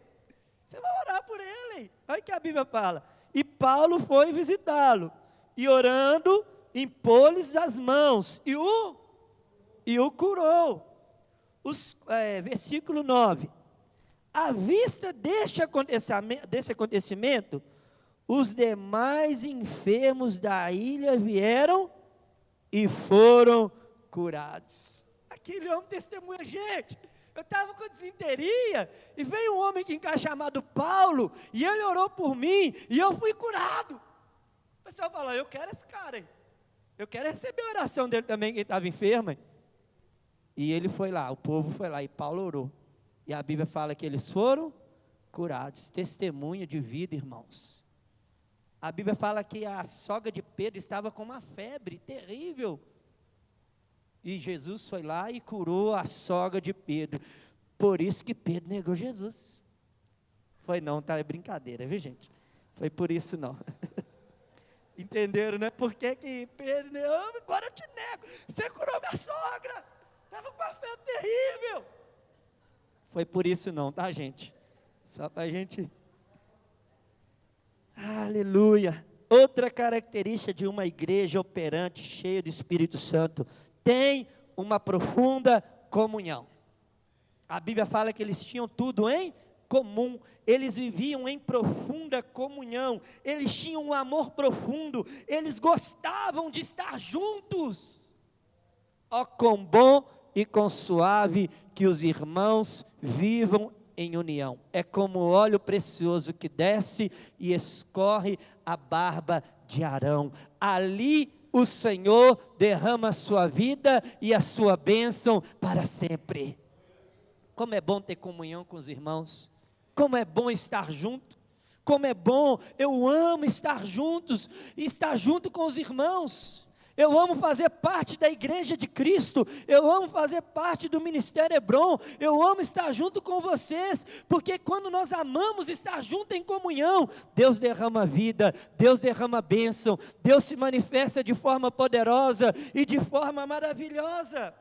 Você vai orar por ele. Olha o que a Bíblia fala. E Paulo foi visitá-lo, e orando, impôs-lhes as mãos, e o curou. Versículo 9. À vista desse acontecimento, os demais enfermos da ilha vieram e foram curados. Aquele homem testemunha, gente. Eu estava com disenteria e veio um homem aqui em casa chamado Paulo, e ele orou por mim e eu fui curado. O pessoal falou, eu quero esse cara, hein? Eu quero receber a oração dele também, quem estava enfermo, hein? E ele foi lá, o povo foi lá, e Paulo orou. E a Bíblia fala que eles foram curados. Testemunho de vida, irmãos. A Bíblia fala que a sogra de Pedro estava com uma febre terrível. E Jesus foi lá e curou a sogra de Pedro. Por isso que Pedro negou Jesus. Foi não, tá? É brincadeira, viu, gente? Foi por isso não. Entenderam, né? Por que Pedro negou? Agora eu te nego. Você curou minha sogra. Estava com uma febre terrível. Foi por isso não, tá, gente? Só para a gente... Aleluia. Outra característica de uma igreja operante, cheia do Espírito Santo, tem uma profunda comunhão. A Bíblia fala que eles tinham tudo em comum, eles viviam em profunda comunhão, eles tinham um amor profundo, eles gostavam de estar juntos. Ó, quão bom e quão suave que os irmãos vivam em união. É como o óleo precioso que desce e escorre a barba de Arão. Ali o Senhor derrama a sua vida e a sua bênção para sempre. Como é bom ter comunhão com os irmãos. Como é bom estar junto. Como é bom, eu amo estar juntos, estar junto com os irmãos. Eu amo fazer parte da igreja de Cristo, eu amo fazer parte do Ministério Hebron, eu amo estar junto com vocês, porque quando nós amamos estar junto em comunhão, Deus derrama vida, Deus derrama bênção, Deus se manifesta de forma poderosa e de forma maravilhosa.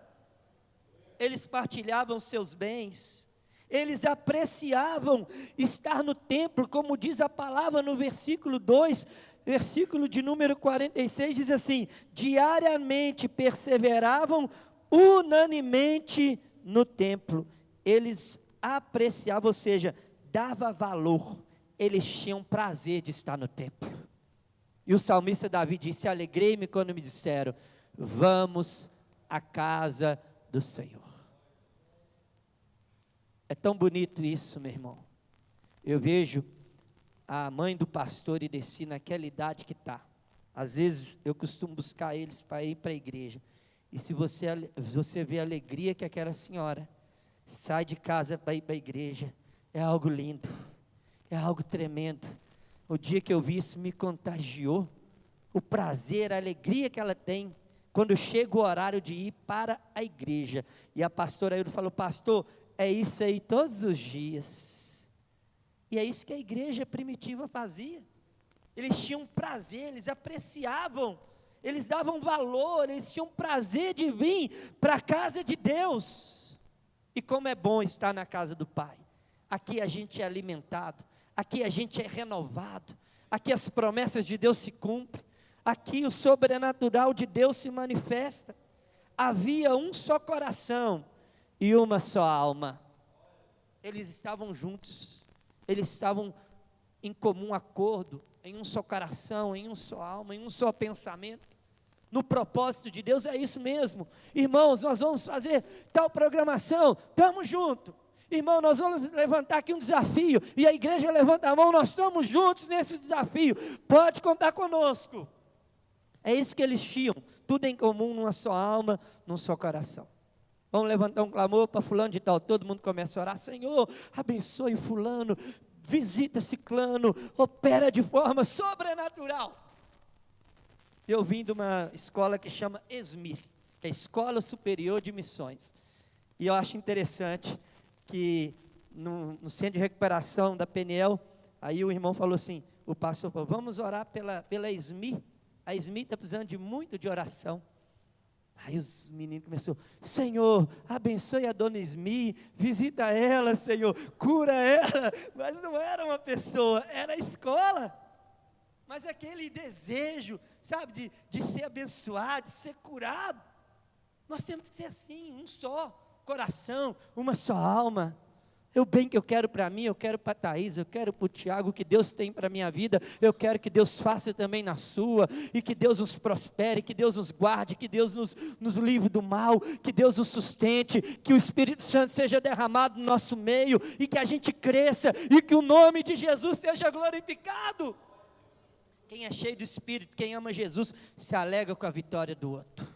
Eles partilhavam seus bens, eles apreciavam estar no templo, como diz a palavra no versículo 2, versículo de número 46, diz assim, diariamente perseveravam unanimemente no templo, eles apreciavam, ou seja, dava valor, eles tinham prazer de estar no templo. E o salmista Davi disse, alegrei-me quando me disseram, vamos à casa do Senhor. É tão bonito isso, meu irmão. Eu vejo a mãe do pastor Ideci naquela idade que está. Às vezes eu costumo buscar eles para ir para a igreja. E se você vê a alegria que aquela senhora sai de casa para ir para a igreja, é algo lindo, é algo tremendo. O dia que eu vi isso me contagiou. O prazer, a alegria que ela tem quando chega o horário de ir para a igreja. E a pastora Ailton falou, pastor, é isso aí todos os dias. E é isso que a igreja primitiva fazia. Eles tinham prazer, eles apreciavam, eles davam valor, eles tinham prazer de vir para a casa de Deus. E como é bom estar na casa do Pai. Aqui a gente é alimentado, aqui a gente é renovado, aqui as promessas de Deus se cumprem, aqui o sobrenatural de Deus se manifesta. Havia um só coração e uma só alma. Eles estavam juntos, eles estavam em comum acordo, em um só coração, em um só alma, em um só pensamento. No propósito de Deus é isso mesmo. Irmãos, nós vamos fazer tal programação, estamos juntos. Irmão, nós vamos levantar aqui um desafio, e a igreja levanta a mão, nós estamos juntos nesse desafio, pode contar conosco. É isso que eles tinham, tudo em comum, numa só alma, num só coração. Vamos levantar um clamor para fulano de tal, todo mundo começa a orar, Senhor, abençoe fulano, visita ciclano, opera de forma sobrenatural. Eu vim de uma escola que chama ESMIR, que é Escola Superior de Missões, e eu acho interessante que no centro de recuperação da PNL, aí o irmão falou assim, o pastor falou, vamos orar pela ESMIR, a ESMIR está precisando de muito de oração. Aí os meninos começaram, Senhor, abençoe a dona Esmi, visita ela, Senhor, cura ela. Mas não era uma pessoa, era a escola. Mas aquele desejo, sabe, de ser abençoado, de ser curado. Nós temos que ser assim, um só coração, uma só alma. O bem que eu quero para mim, eu quero para a Thaís, eu quero para o Tiago, o que Deus tem para a minha vida, eu quero que Deus faça também na sua, e que Deus nos prospere, que Deus nos guarde, que Deus nos livre do mal, que Deus nos sustente, que o Espírito Santo seja derramado no nosso meio, e que a gente cresça, e que o nome de Jesus seja glorificado. Quem é cheio do Espírito, quem ama Jesus, se alegra com a vitória do outro.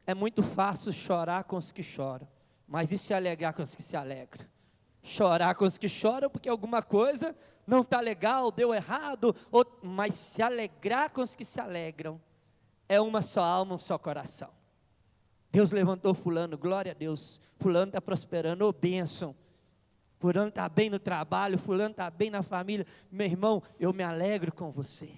É muito fácil chorar com os que choram, mas e se alegrar com os que se alegram? Chorar com os que choram porque alguma coisa não está legal, deu errado, mas se alegrar com os que se alegram, é uma só alma, um só coração. Deus levantou fulano, glória a Deus, fulano está prosperando, ô bênção, fulano está bem no trabalho, fulano está bem na família, meu irmão, eu me alegro com você.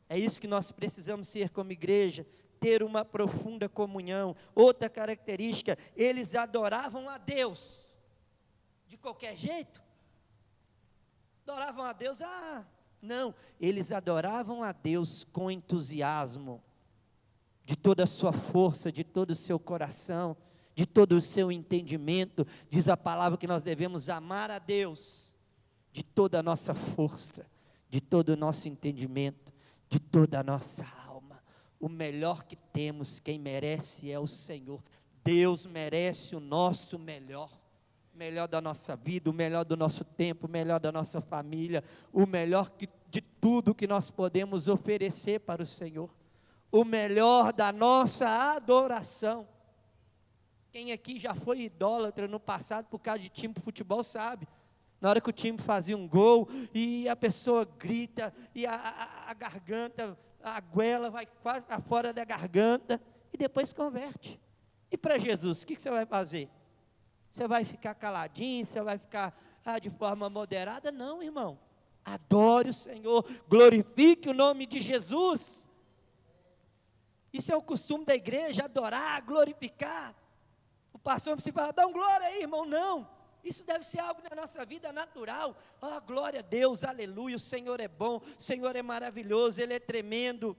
É isso que nós precisamos ser como igreja, ter uma profunda comunhão. Outra característica, eles adoravam a Deus. De qualquer jeito? Adoravam a Deus? Não, eles adoravam a Deus com entusiasmo, de toda a sua força, de todo o seu coração, de todo o seu entendimento. Diz a palavra que nós devemos amar a Deus, de toda a nossa força, de todo o nosso entendimento, de toda a nossa alma. O melhor que temos, quem merece é o Senhor. Deus merece o nosso melhor. Melhor da nossa vida, o melhor do nosso tempo, o melhor da nossa família, o melhor de tudo que nós podemos oferecer para o Senhor, o melhor da nossa adoração. Quem aqui já foi idólatra no passado por causa de time de futebol sabe, na hora que o time fazia um gol, e a pessoa grita, e a garganta, a goela vai quase para fora da garganta, e depois converte. E para Jesus, o que você vai fazer? Você vai ficar caladinho, você vai ficar de forma moderada? Não, irmão. Adore o Senhor, glorifique o nome de Jesus. Isso é o costume da igreja, adorar, glorificar. O pastor não precisa falar, dá um glória aí, irmão, não. Isso deve ser algo na nossa vida natural. Glória a Deus, aleluia, o Senhor é bom, o Senhor é maravilhoso, Ele é tremendo.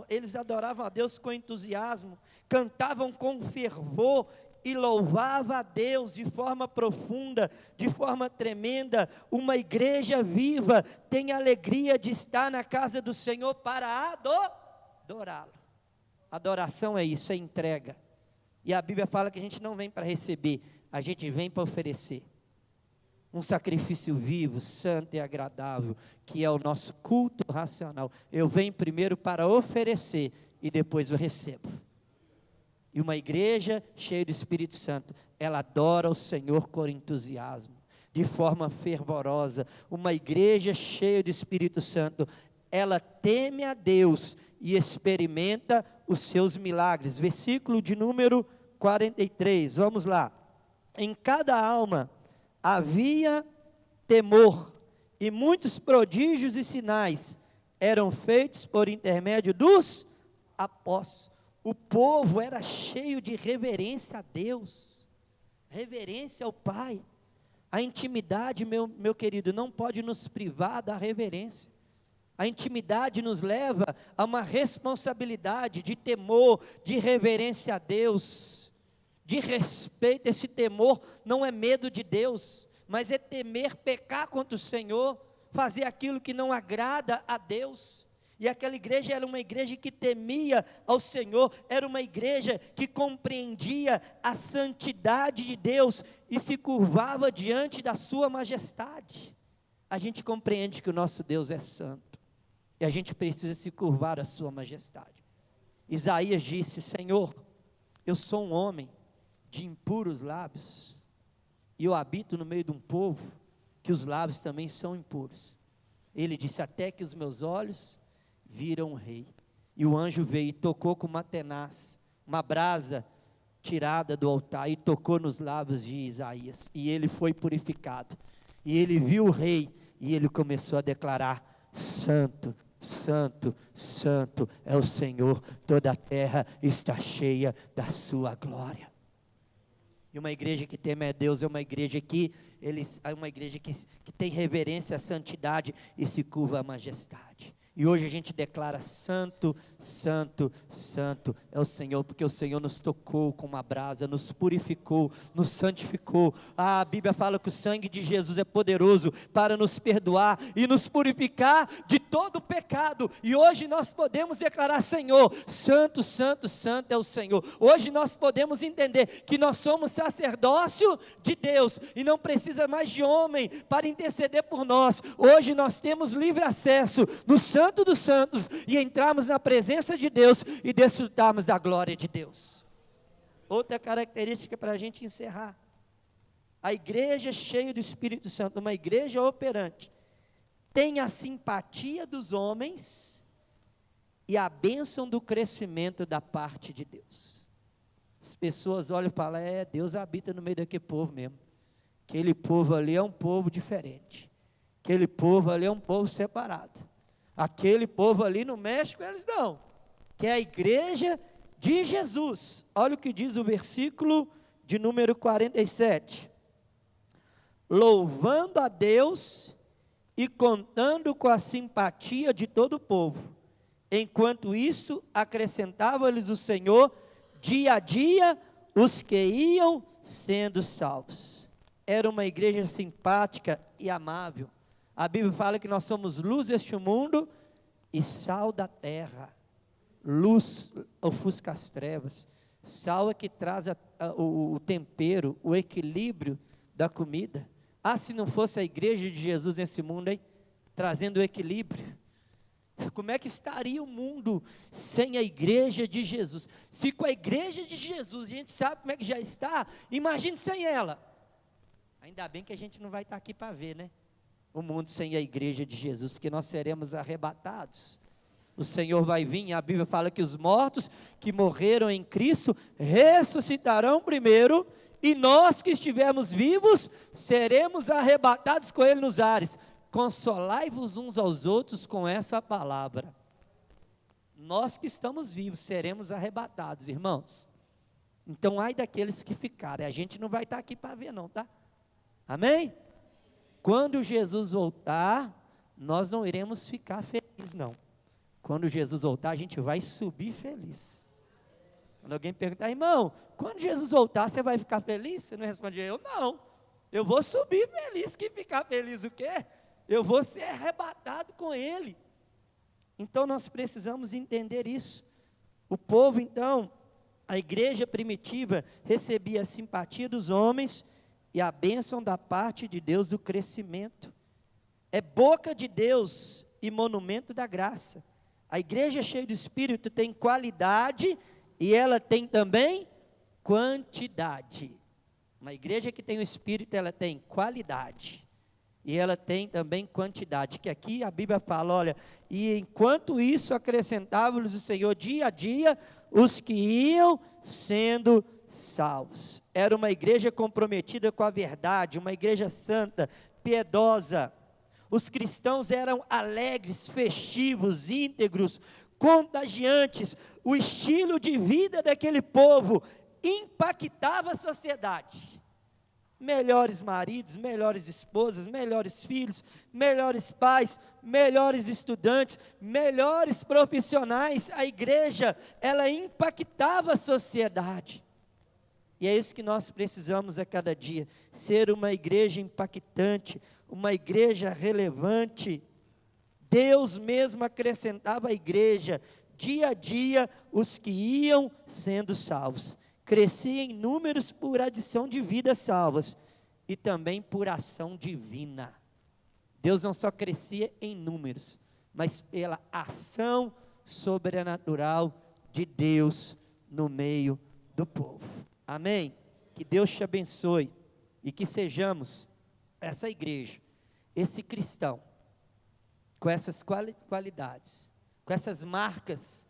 Eles adoravam a Deus com entusiasmo, cantavam com fervor, e louvava a Deus de forma profunda, de forma tremenda. Uma igreja viva tem alegria de estar na casa do Senhor para adorá-lo. Adoração é isso, é entrega. E a Bíblia fala que a gente não vem para receber, a gente vem para oferecer. Um sacrifício vivo, santo e agradável, que é o nosso culto racional. Eu venho primeiro para oferecer e depois eu recebo. E uma igreja cheia do Espírito Santo, ela adora o Senhor com entusiasmo, de forma fervorosa. Uma igreja cheia do Espírito Santo, ela teme a Deus e experimenta os seus milagres. Versículo de número 43, vamos lá. Em cada alma havia temor, e muitos prodígios e sinais eram feitos por intermédio dos apóstolos. O povo era cheio de reverência a Deus, reverência ao Pai. A intimidade, meu querido, não pode nos privar da reverência. A intimidade nos leva a uma responsabilidade de temor, de reverência a Deus, de respeito. Esse temor não é medo de Deus, mas é temer pecar contra o Senhor, fazer aquilo que não agrada a Deus. E aquela igreja era uma igreja que temia ao Senhor, era uma igreja que compreendia a santidade de Deus e se curvava diante da sua majestade. A gente compreende que o nosso Deus é santo, e a gente precisa se curvar à sua majestade. Isaías disse: Senhor, eu sou um homem de impuros lábios, e eu habito no meio de um povo que os lábios também são impuros. Ele disse: até que os meus olhos viram o rei. E o anjo veio e tocou com uma tenaz, uma brasa tirada do altar, e tocou nos lábios de Isaías, e ele foi purificado, e ele viu o rei, e ele começou a declarar: santo, santo, santo é o Senhor, toda a terra está cheia da sua glória. E uma igreja que teme a Deus é uma igreja que tem reverência à santidade e se curva à majestade. E hoje a gente declara: santo, santo, santo é o Senhor, porque o Senhor nos tocou com uma brasa, nos purificou, nos santificou. A Bíblia fala que o sangue de Jesus é poderoso para nos perdoar e nos purificar de todo o pecado. E hoje nós podemos declarar: Senhor, santo, santo, santo é o Senhor. Hoje nós podemos entender que nós somos sacerdócio de Deus, e não precisa mais de homem para interceder por nós. Hoje nós temos livre acesso no Santo dos Santos, e entrarmos na presença de Deus e desfrutarmos da glória de Deus. Outra característica para a gente encerrar: a igreja cheia do Espírito Santo, uma igreja operante, tem a simpatia dos homens e a bênção do crescimento da parte de Deus. As pessoas olham e falam: Deus habita no meio daquele povo mesmo, aquele povo ali é um povo diferente, aquele povo ali é um povo separado, aquele povo ali no México eles não, que é a igreja de Jesus. Olha o que diz o versículo de número 47, louvando a Deus e contando com a simpatia de todo o povo, enquanto isso acrescentava-lhes o Senhor dia a dia os que iam sendo salvos. Era uma igreja simpática e amável. A Bíblia fala que nós somos luz deste mundo e sal da terra. Luz ofusca as trevas. Sal é que traz o tempero, o equilíbrio da comida. Se não fosse a igreja de Jesus nesse mundo, hein? Trazendo o equilíbrio. Como é que estaria o mundo sem a igreja de Jesus? Se com a igreja de Jesus a gente sabe como é que já está, imagine sem ela. Ainda bem que a gente não vai estar aqui para ver, né? O mundo sem a igreja de Jesus, porque nós seremos arrebatados. O Senhor vai vir, a Bíblia fala que os mortos que morreram em Cristo ressuscitarão primeiro, e nós que estivermos vivos seremos arrebatados com Ele nos ares. Consolai-vos uns aos outros com essa palavra. Nós que estamos vivos seremos arrebatados, irmãos. Então, ai daqueles que ficarem, a gente não vai estar aqui para ver não, tá? Amém? Quando Jesus voltar, nós não iremos ficar felizes não. Quando Jesus voltar, a gente vai subir feliz. Quando alguém perguntar: irmão, quando Jesus voltar, você vai ficar feliz? Você não responde: eu não, eu vou subir feliz. Que ficar feliz o quê? Eu vou ser arrebatado com Ele. Então nós precisamos entender isso. O povo então, a igreja primitiva, recebia a simpatia dos homens e a bênção da parte de Deus do crescimento. É boca de Deus e monumento da graça. A igreja cheia do Espírito tem qualidade e ela tem também quantidade. Uma igreja que tem o Espírito, ela tem qualidade e ela tem também quantidade, que aqui a Bíblia fala, olha, e enquanto isso acrescentava-lhes o Senhor dia a dia os que iam sendo salvos. Era uma igreja comprometida com a verdade, uma igreja santa, piedosa. Os cristãos eram alegres, festivos, íntegros, contagiantes. O estilo de vida daquele povo impactava a sociedade. Melhores maridos, melhores esposas, melhores filhos, melhores pais, melhores estudantes, melhores profissionais. A igreja, ela impactava a sociedade. E é isso que nós precisamos a cada dia, ser uma igreja impactante, uma igreja relevante. Deus mesmo acrescentava à igreja, dia a dia, os que iam sendo salvos. Crescia em números por adição de vidas salvas, e também por ação divina. Deus não só crescia em números, mas pela ação sobrenatural de Deus no meio do povo. Amém? Que Deus te abençoe, e que sejamos essa igreja, esse cristão, com essas qualidades, com essas marcas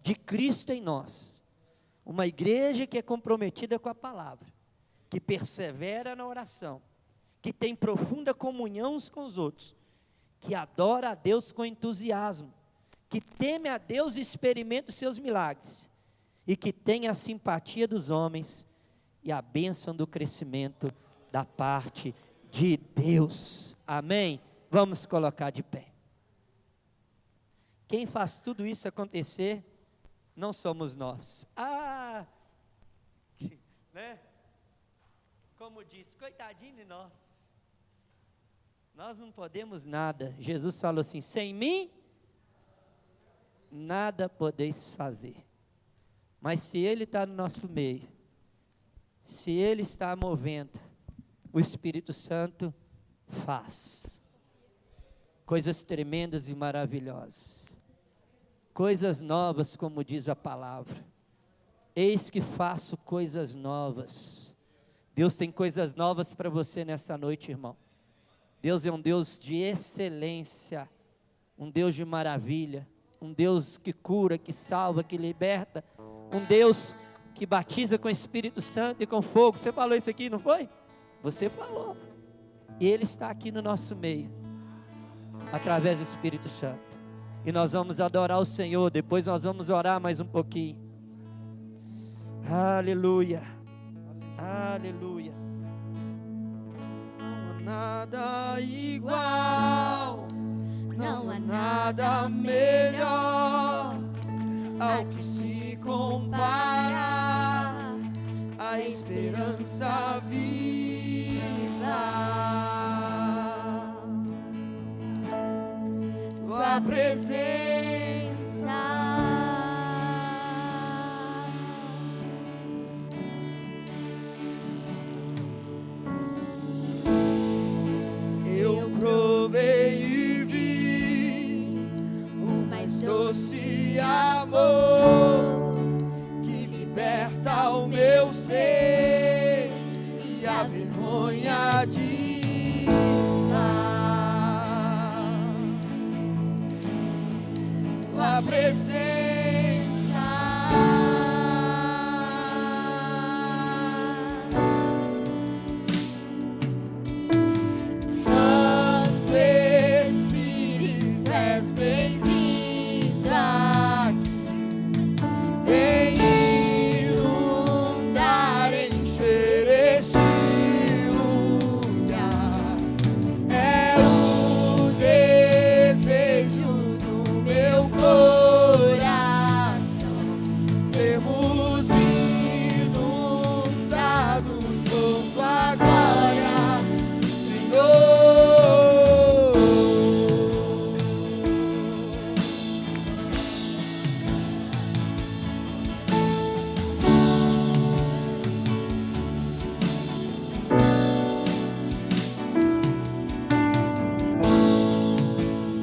de Cristo em nós. Uma igreja que é comprometida com a palavra, que persevera na oração, que tem profunda comunhão uns com os outros, que adora a Deus com entusiasmo, que teme a Deus e experimenta os seus milagres, e que tem a simpatia dos homens e a bênção do crescimento da parte de Deus. Amém? Vamos colocar de pé. Quem faz tudo isso acontecer não somos nós. Né? Como diz, coitadinho de nós. Nós não podemos nada. Jesus falou assim: sem mim, nada podeis fazer. Mas se Ele está no nosso meio, se Ele está movendo, o Espírito Santo faz coisas tremendas e maravilhosas. Coisas novas, como diz a palavra. Eis que faço coisas novas. Deus tem coisas novas para você nessa noite, irmão. Deus é um Deus de excelência, um Deus de maravilha, um Deus que cura, que salva, que liberta, um Deus que batiza com o Espírito Santo e com fogo. Você falou isso aqui, não foi? Você falou. E Ele está aqui no nosso meio, através do Espírito Santo. E nós vamos adorar o Senhor, depois nós vamos orar mais um pouquinho. Aleluia, aleluia. Não há nada igual, não há nada melhor, ao que se compara a esperança viva. Tua presença, eu provei e vi o mais doce amor que liberta o meu ser e a vergonha desfaz. Tua presença, Santo Espírito, és bem-vindo aqui. Vem inundar, encher este lugar. É o desejo do meu coração, sermos inundados com tua glória, Senhor.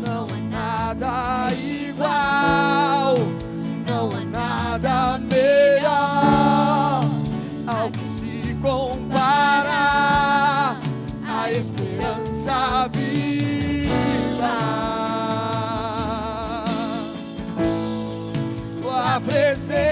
Não há nada igual, não há nada melhor, ao que se compara a esperança viva. Tua presença,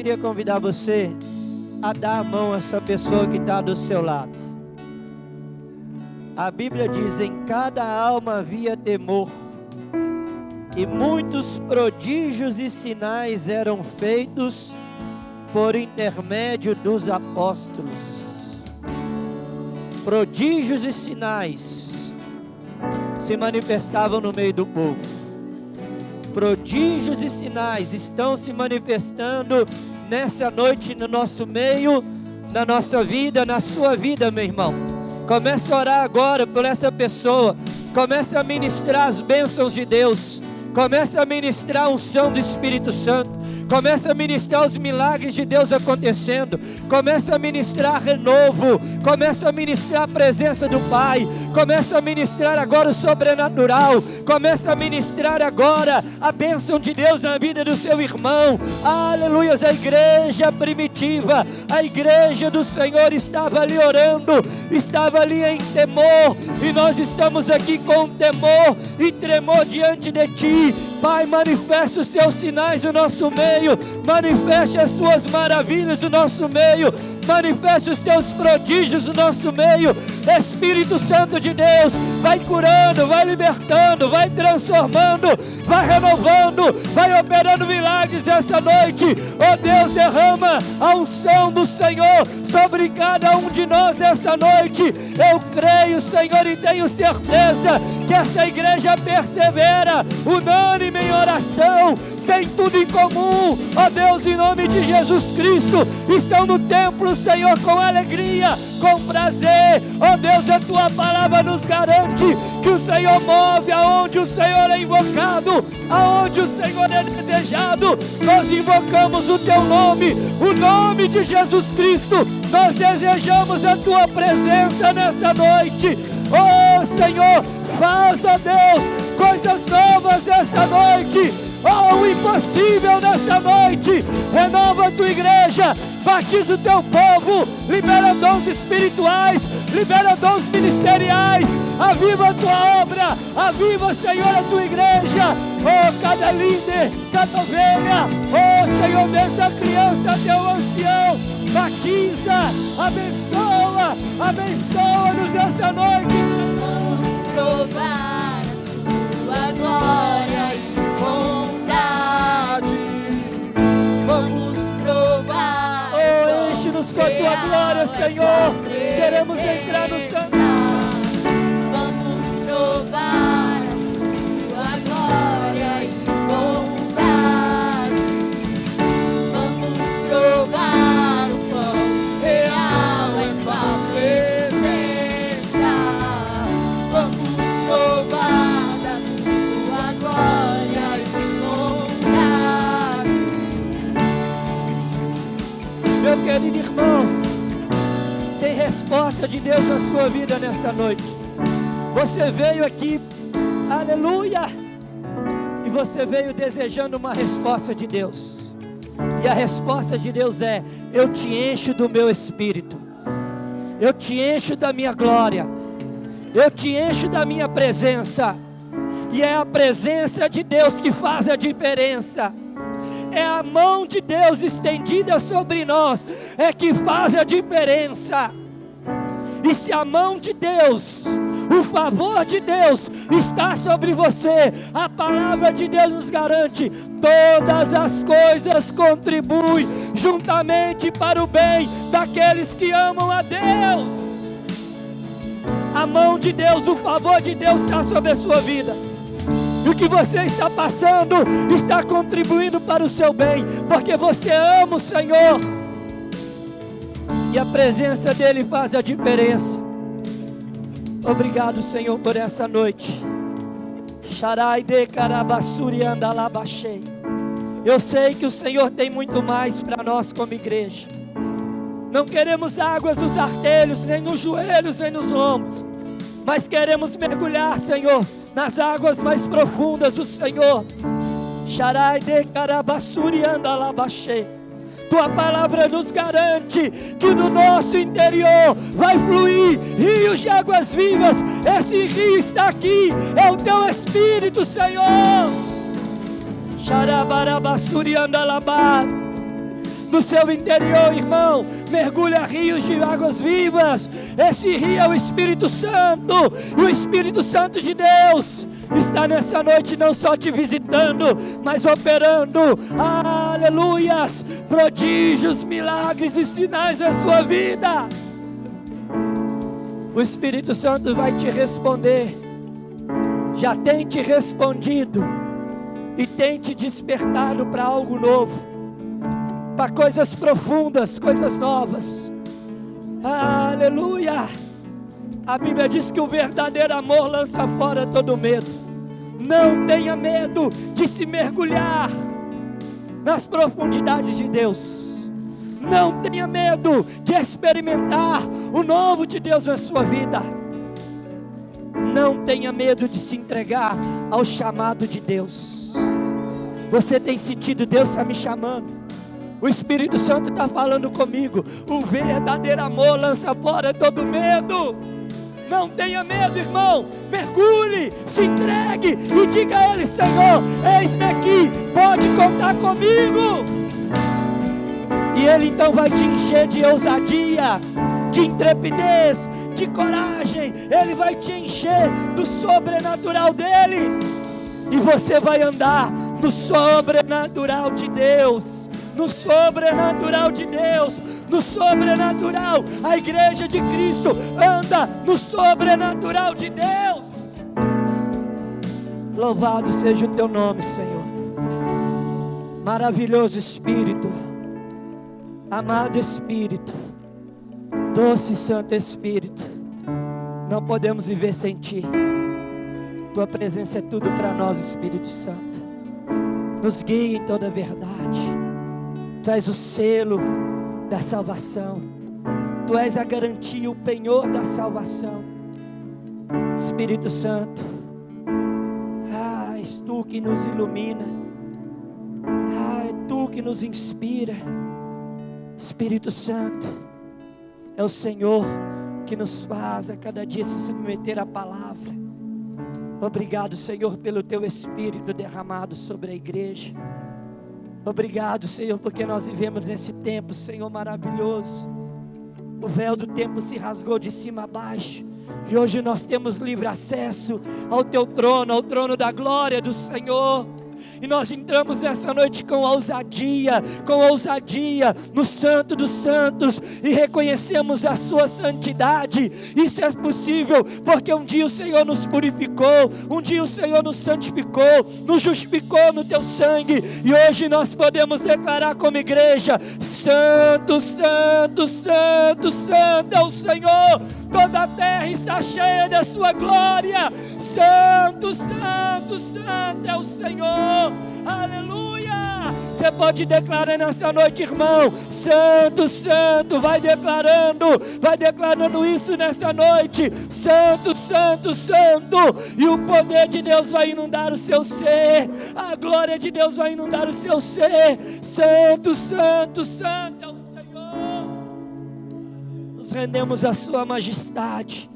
queria convidar você a dar a mão a essa pessoa que está do seu lado. A Bíblia diz: em cada alma havia temor, e muitos prodígios e sinais eram feitos por intermédio dos apóstolos. Prodígios e sinais se manifestavam no meio do povo. Prodígios e sinais estão se manifestando nessa noite no nosso meio, na nossa vida, na sua vida, meu irmão. Comece a orar agora por essa pessoa. Comece a ministrar as bênçãos de Deus. Comece a ministrar a unção do Espírito Santo. Comece a ministrar os milagres de Deus acontecendo. Comece a ministrar renovo. Comece a ministrar a presença do Pai. Comece a ministrar agora o sobrenatural. Comece a ministrar agora a bênção de Deus na vida do seu irmão. Aleluia. A igreja primitiva, a igreja do Senhor estava ali orando, estava ali em temor, e nós estamos aqui com temor e tremor diante de Ti. Pai, manifesta os Seus sinais no nosso meio, manifeste as Suas maravilhas no nosso meio, manifeste os Teus prodígios no nosso meio. Espírito Santo de Deus, vai curando, vai libertando, vai transformando, vai renovando, vai operando milagres essa noite. Oh Deus, derrama a unção do Senhor sobre cada um de nós essa noite. Eu creio, Senhor, e tenho certeza que essa igreja persevera, unânime em oração, tem tudo em comum. Ó Deus, em nome de Jesus Cristo, estão no templo, Senhor, com alegria, com prazer. Ó Deus, a Tua palavra nos garante que o Senhor move aonde o Senhor é invocado, aonde o Senhor é desejado. Nós invocamos o Teu nome, o nome de Jesus Cristo. Nós desejamos a Tua presença nessa noite. Oh Senhor, faz, ó Deus, coisas novas essa noite. Oh, o impossível nesta noite. Renova a Tua igreja, batiza o Teu povo, libera dons espirituais, libera dons ministeriais. Aviva a Tua obra, aviva, Senhor, a Tua igreja. Oh, cada líder, cada ovelha, oh Senhor, desde a criança até o ancião, batiza, abençoa, abençoa-nos essa noite. Vamos provar Tua glória e bondade. Vamos provar. Oh, enche-nos com a Tua glória, Senhor. Queremos entrar no santo. Vamos provar Tua glória e bondade. Vamos provar o quão real é Tua presença. Vamos provar da Tua glória e bondade. Meu querido irmão, tem resposta de Deus na sua vida nessa noite. Você veio aqui, aleluia, e você veio desejando uma resposta de Deus. E a resposta de Deus é: eu te encho do meu espírito, eu te encho da minha glória, eu te encho da minha presença. E é a presença de Deus que faz a diferença. É a mão de Deus estendida sobre nós é que faz a diferença. E se a mão de Deus, o favor de Deus está sobre você, a palavra de Deus nos garante: todas as coisas contribuem juntamente para o bem daqueles que amam a Deus. A mão de Deus, o favor de Deus está sobre a sua vida. E o que você está passando está contribuindo para o seu bem, porque você ama o Senhor. E a presença dEle faz a diferença. Obrigado, Senhor, por essa noite. Eu sei que o Senhor tem muito mais para nós como igreja. Não queremos águas nos artelhos, nem nos joelhos, nem nos lombos, mas queremos mergulhar, Senhor, nas águas mais profundas do Senhor. Tua palavra nos garante que no nosso interior vai fluir rios de águas vivas. Esse rio está aqui, é o Teu Espírito, Senhor. no seu interior, irmão, mergulha rios de águas vivas. Esse rio é o Espírito Santo. E o Espírito Santo de Deus está nessa noite não só te visitando, mas operando, aleluias, prodígios, milagres e sinais na sua vida. O Espírito Santo vai te responder, já tem te respondido e tem te despertado para algo novo, para coisas profundas, coisas novas. Aleluia. A Bíblia diz que o verdadeiro amor lança fora todo medo. Não tenha medo de se mergulhar nas profundidades de Deus. Não tenha medo de experimentar o novo de Deus na sua vida. Não tenha medo de se entregar ao chamado de Deus. Você tem sentido, Deus está me chamando. O Espírito Santo está falando comigo. O verdadeiro amor lança fora todo medo. Não tenha medo, irmão. Mergulhe, se entregue e diga a Ele: Senhor, eis-me aqui, pode contar comigo. E Ele então vai te encher de ousadia, de intrepidez, de coragem. Ele vai te encher do sobrenatural dEle. E você vai andar no sobrenatural de Deus. No sobrenatural de Deus, no sobrenatural. A igreja de Cristo anda no sobrenatural de Deus. Louvado seja o teu nome, Senhor. Maravilhoso Espírito, amado Espírito, doce Santo Espírito, não podemos viver sem Ti. Tua presença é tudo para nós, Espírito Santo. Nos guia em toda a verdade. Tu és o selo da salvação. Tu és a garantia, o penhor da salvação. Espírito Santo, és Tu que nos ilumina. É Tu que nos inspira. Espírito Santo, é o Senhor que nos faz a cada dia se submeter à palavra. Obrigado, Senhor, pelo Teu Espírito derramado sobre a igreja. Obrigado, Senhor, porque nós vivemos nesse tempo, Senhor, maravilhoso. O véu do tempo se rasgou de cima a baixo, e hoje nós temos livre acesso ao Teu trono, ao trono da glória do Senhor. E nós entramos nessa noite com ousadia no Santo dos Santos, e reconhecemos a Sua santidade. Isso é possível porque um dia o Senhor nos purificou, um dia o Senhor nos santificou, nos justificou no Teu sangue, e hoje nós podemos declarar como igreja: Santo, Santo, Santo, Santo é o Senhor. Toda a terra está cheia da Sua glória. Santo, Santo, Santo é o Senhor. Aleluia. Você pode declarar nessa noite, irmão: Santo, Santo. Vai declarando isso nessa noite: Santo, Santo, Santo. E o poder de Deus vai inundar o seu ser, a glória de Deus vai inundar o seu ser. Santo, Santo, Santo é o Senhor. Nos rendemos à Sua majestade,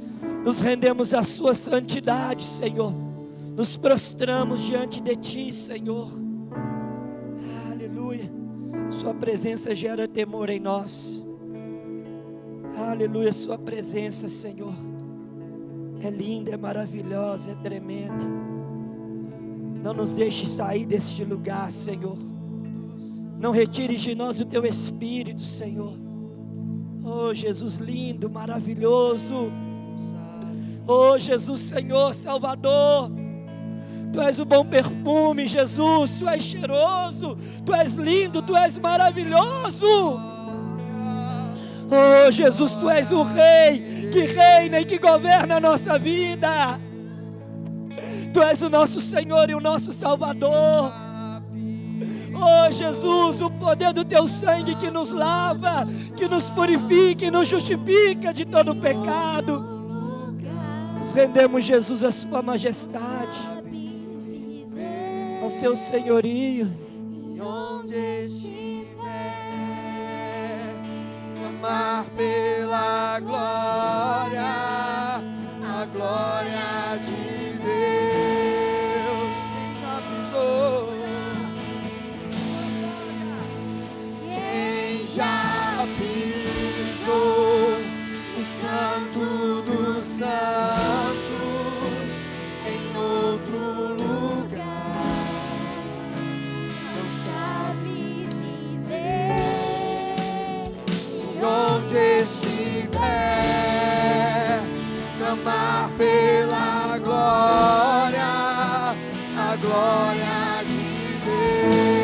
nos rendemos à Sua santidade, Senhor. Nos prostramos diante de Ti, Senhor. Aleluia. Sua presença gera temor em nós. Aleluia. Sua presença, Senhor, é linda, é maravilhosa, é tremenda. Não nos deixe sair deste lugar, Senhor. Não retires de nós o Teu Espírito, Senhor. Oh, Jesus lindo, maravilhoso. Oh, Jesus, Senhor, Salvador. Tu és o bom perfume, Jesus. Tu és cheiroso, Tu és lindo, Tu és maravilhoso. Oh, Jesus, Tu és o Rei que reina e que governa a nossa vida. Tu és o nosso Senhor e o nosso Salvador. Oh, Jesus, o poder do Teu sangue que nos lava, que nos purifica e nos justifica de todo pecado. Nos rendemos, Jesus, à Sua majestade, ao Seu senhorio. E onde estiver, clamar pela glória, a glória de Deus. Quem já pisou? Quem já pisou o Santo dos Santos em outro lugar. Não sabe viver. E onde estiver, clamar pela glória, a glória de Deus.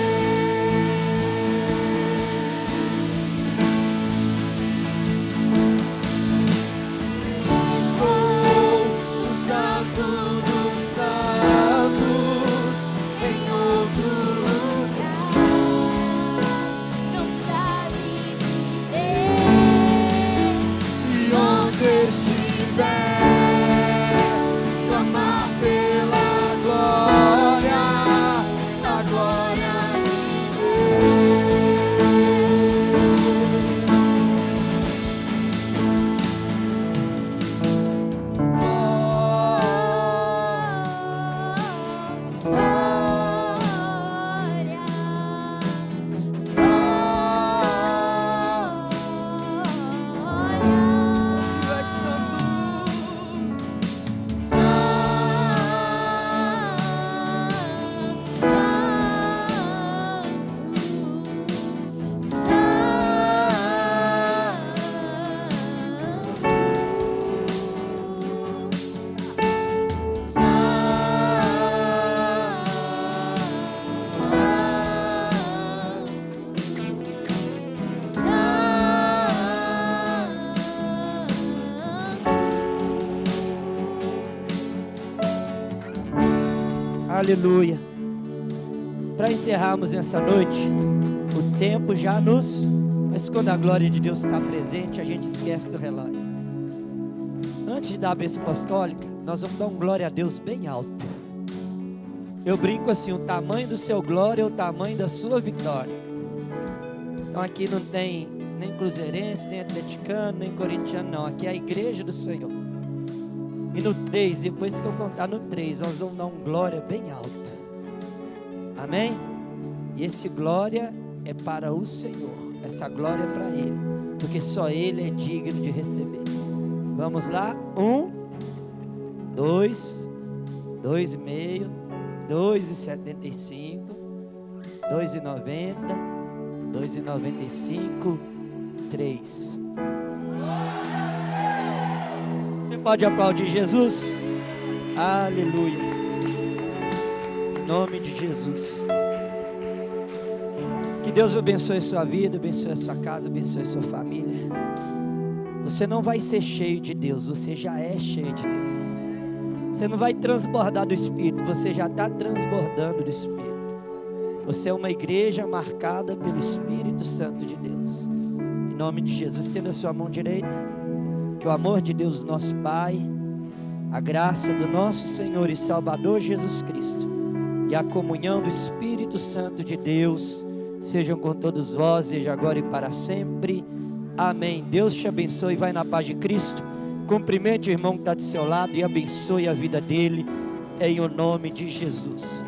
Aleluia. Para encerrarmos essa noite, o tempo já nos... Mas quando a glória de Deus está presente, a gente esquece do relógio. Antes de dar a bênção apostólica, nós vamos dar um glória a Deus bem alto. Eu brinco assim, o tamanho do seu glória é o tamanho da sua vitória. Então aqui não tem nem cruzeirense, nem atleticano, nem corintiano, não. Aqui é a igreja do Senhor. E no 3, depois que eu contar no 3, nós vamos dar um glória bem alto. Amém? E esse glória é para o Senhor. Essa glória é para Ele. Porque só Ele é digno de receber. Vamos lá? 1, 2, 2,5, 2,75, 2,90, 2,95, 3. Você pode aplaudir Jesus? Aleluia. Em nome de Jesus. Que Deus abençoe a sua vida, abençoe a sua casa, abençoe a sua família. Você não vai ser cheio de Deus, você já é cheio de Deus. Você não vai transbordar do Espírito, você já está transbordando do Espírito. Você é uma igreja marcada pelo Espírito Santo de Deus. Em nome de Jesus, estenda a sua mão direita. Que o amor de Deus, nosso Pai, a graça do nosso Senhor e Salvador Jesus Cristo e a comunhão do Espírito Santo de Deus sejam com todos vós, seja agora e para sempre. Amém. Deus te abençoe. Vai na paz de Cristo. Cumprimente o irmão que está do seu lado e abençoe a vida dele em o nome de Jesus.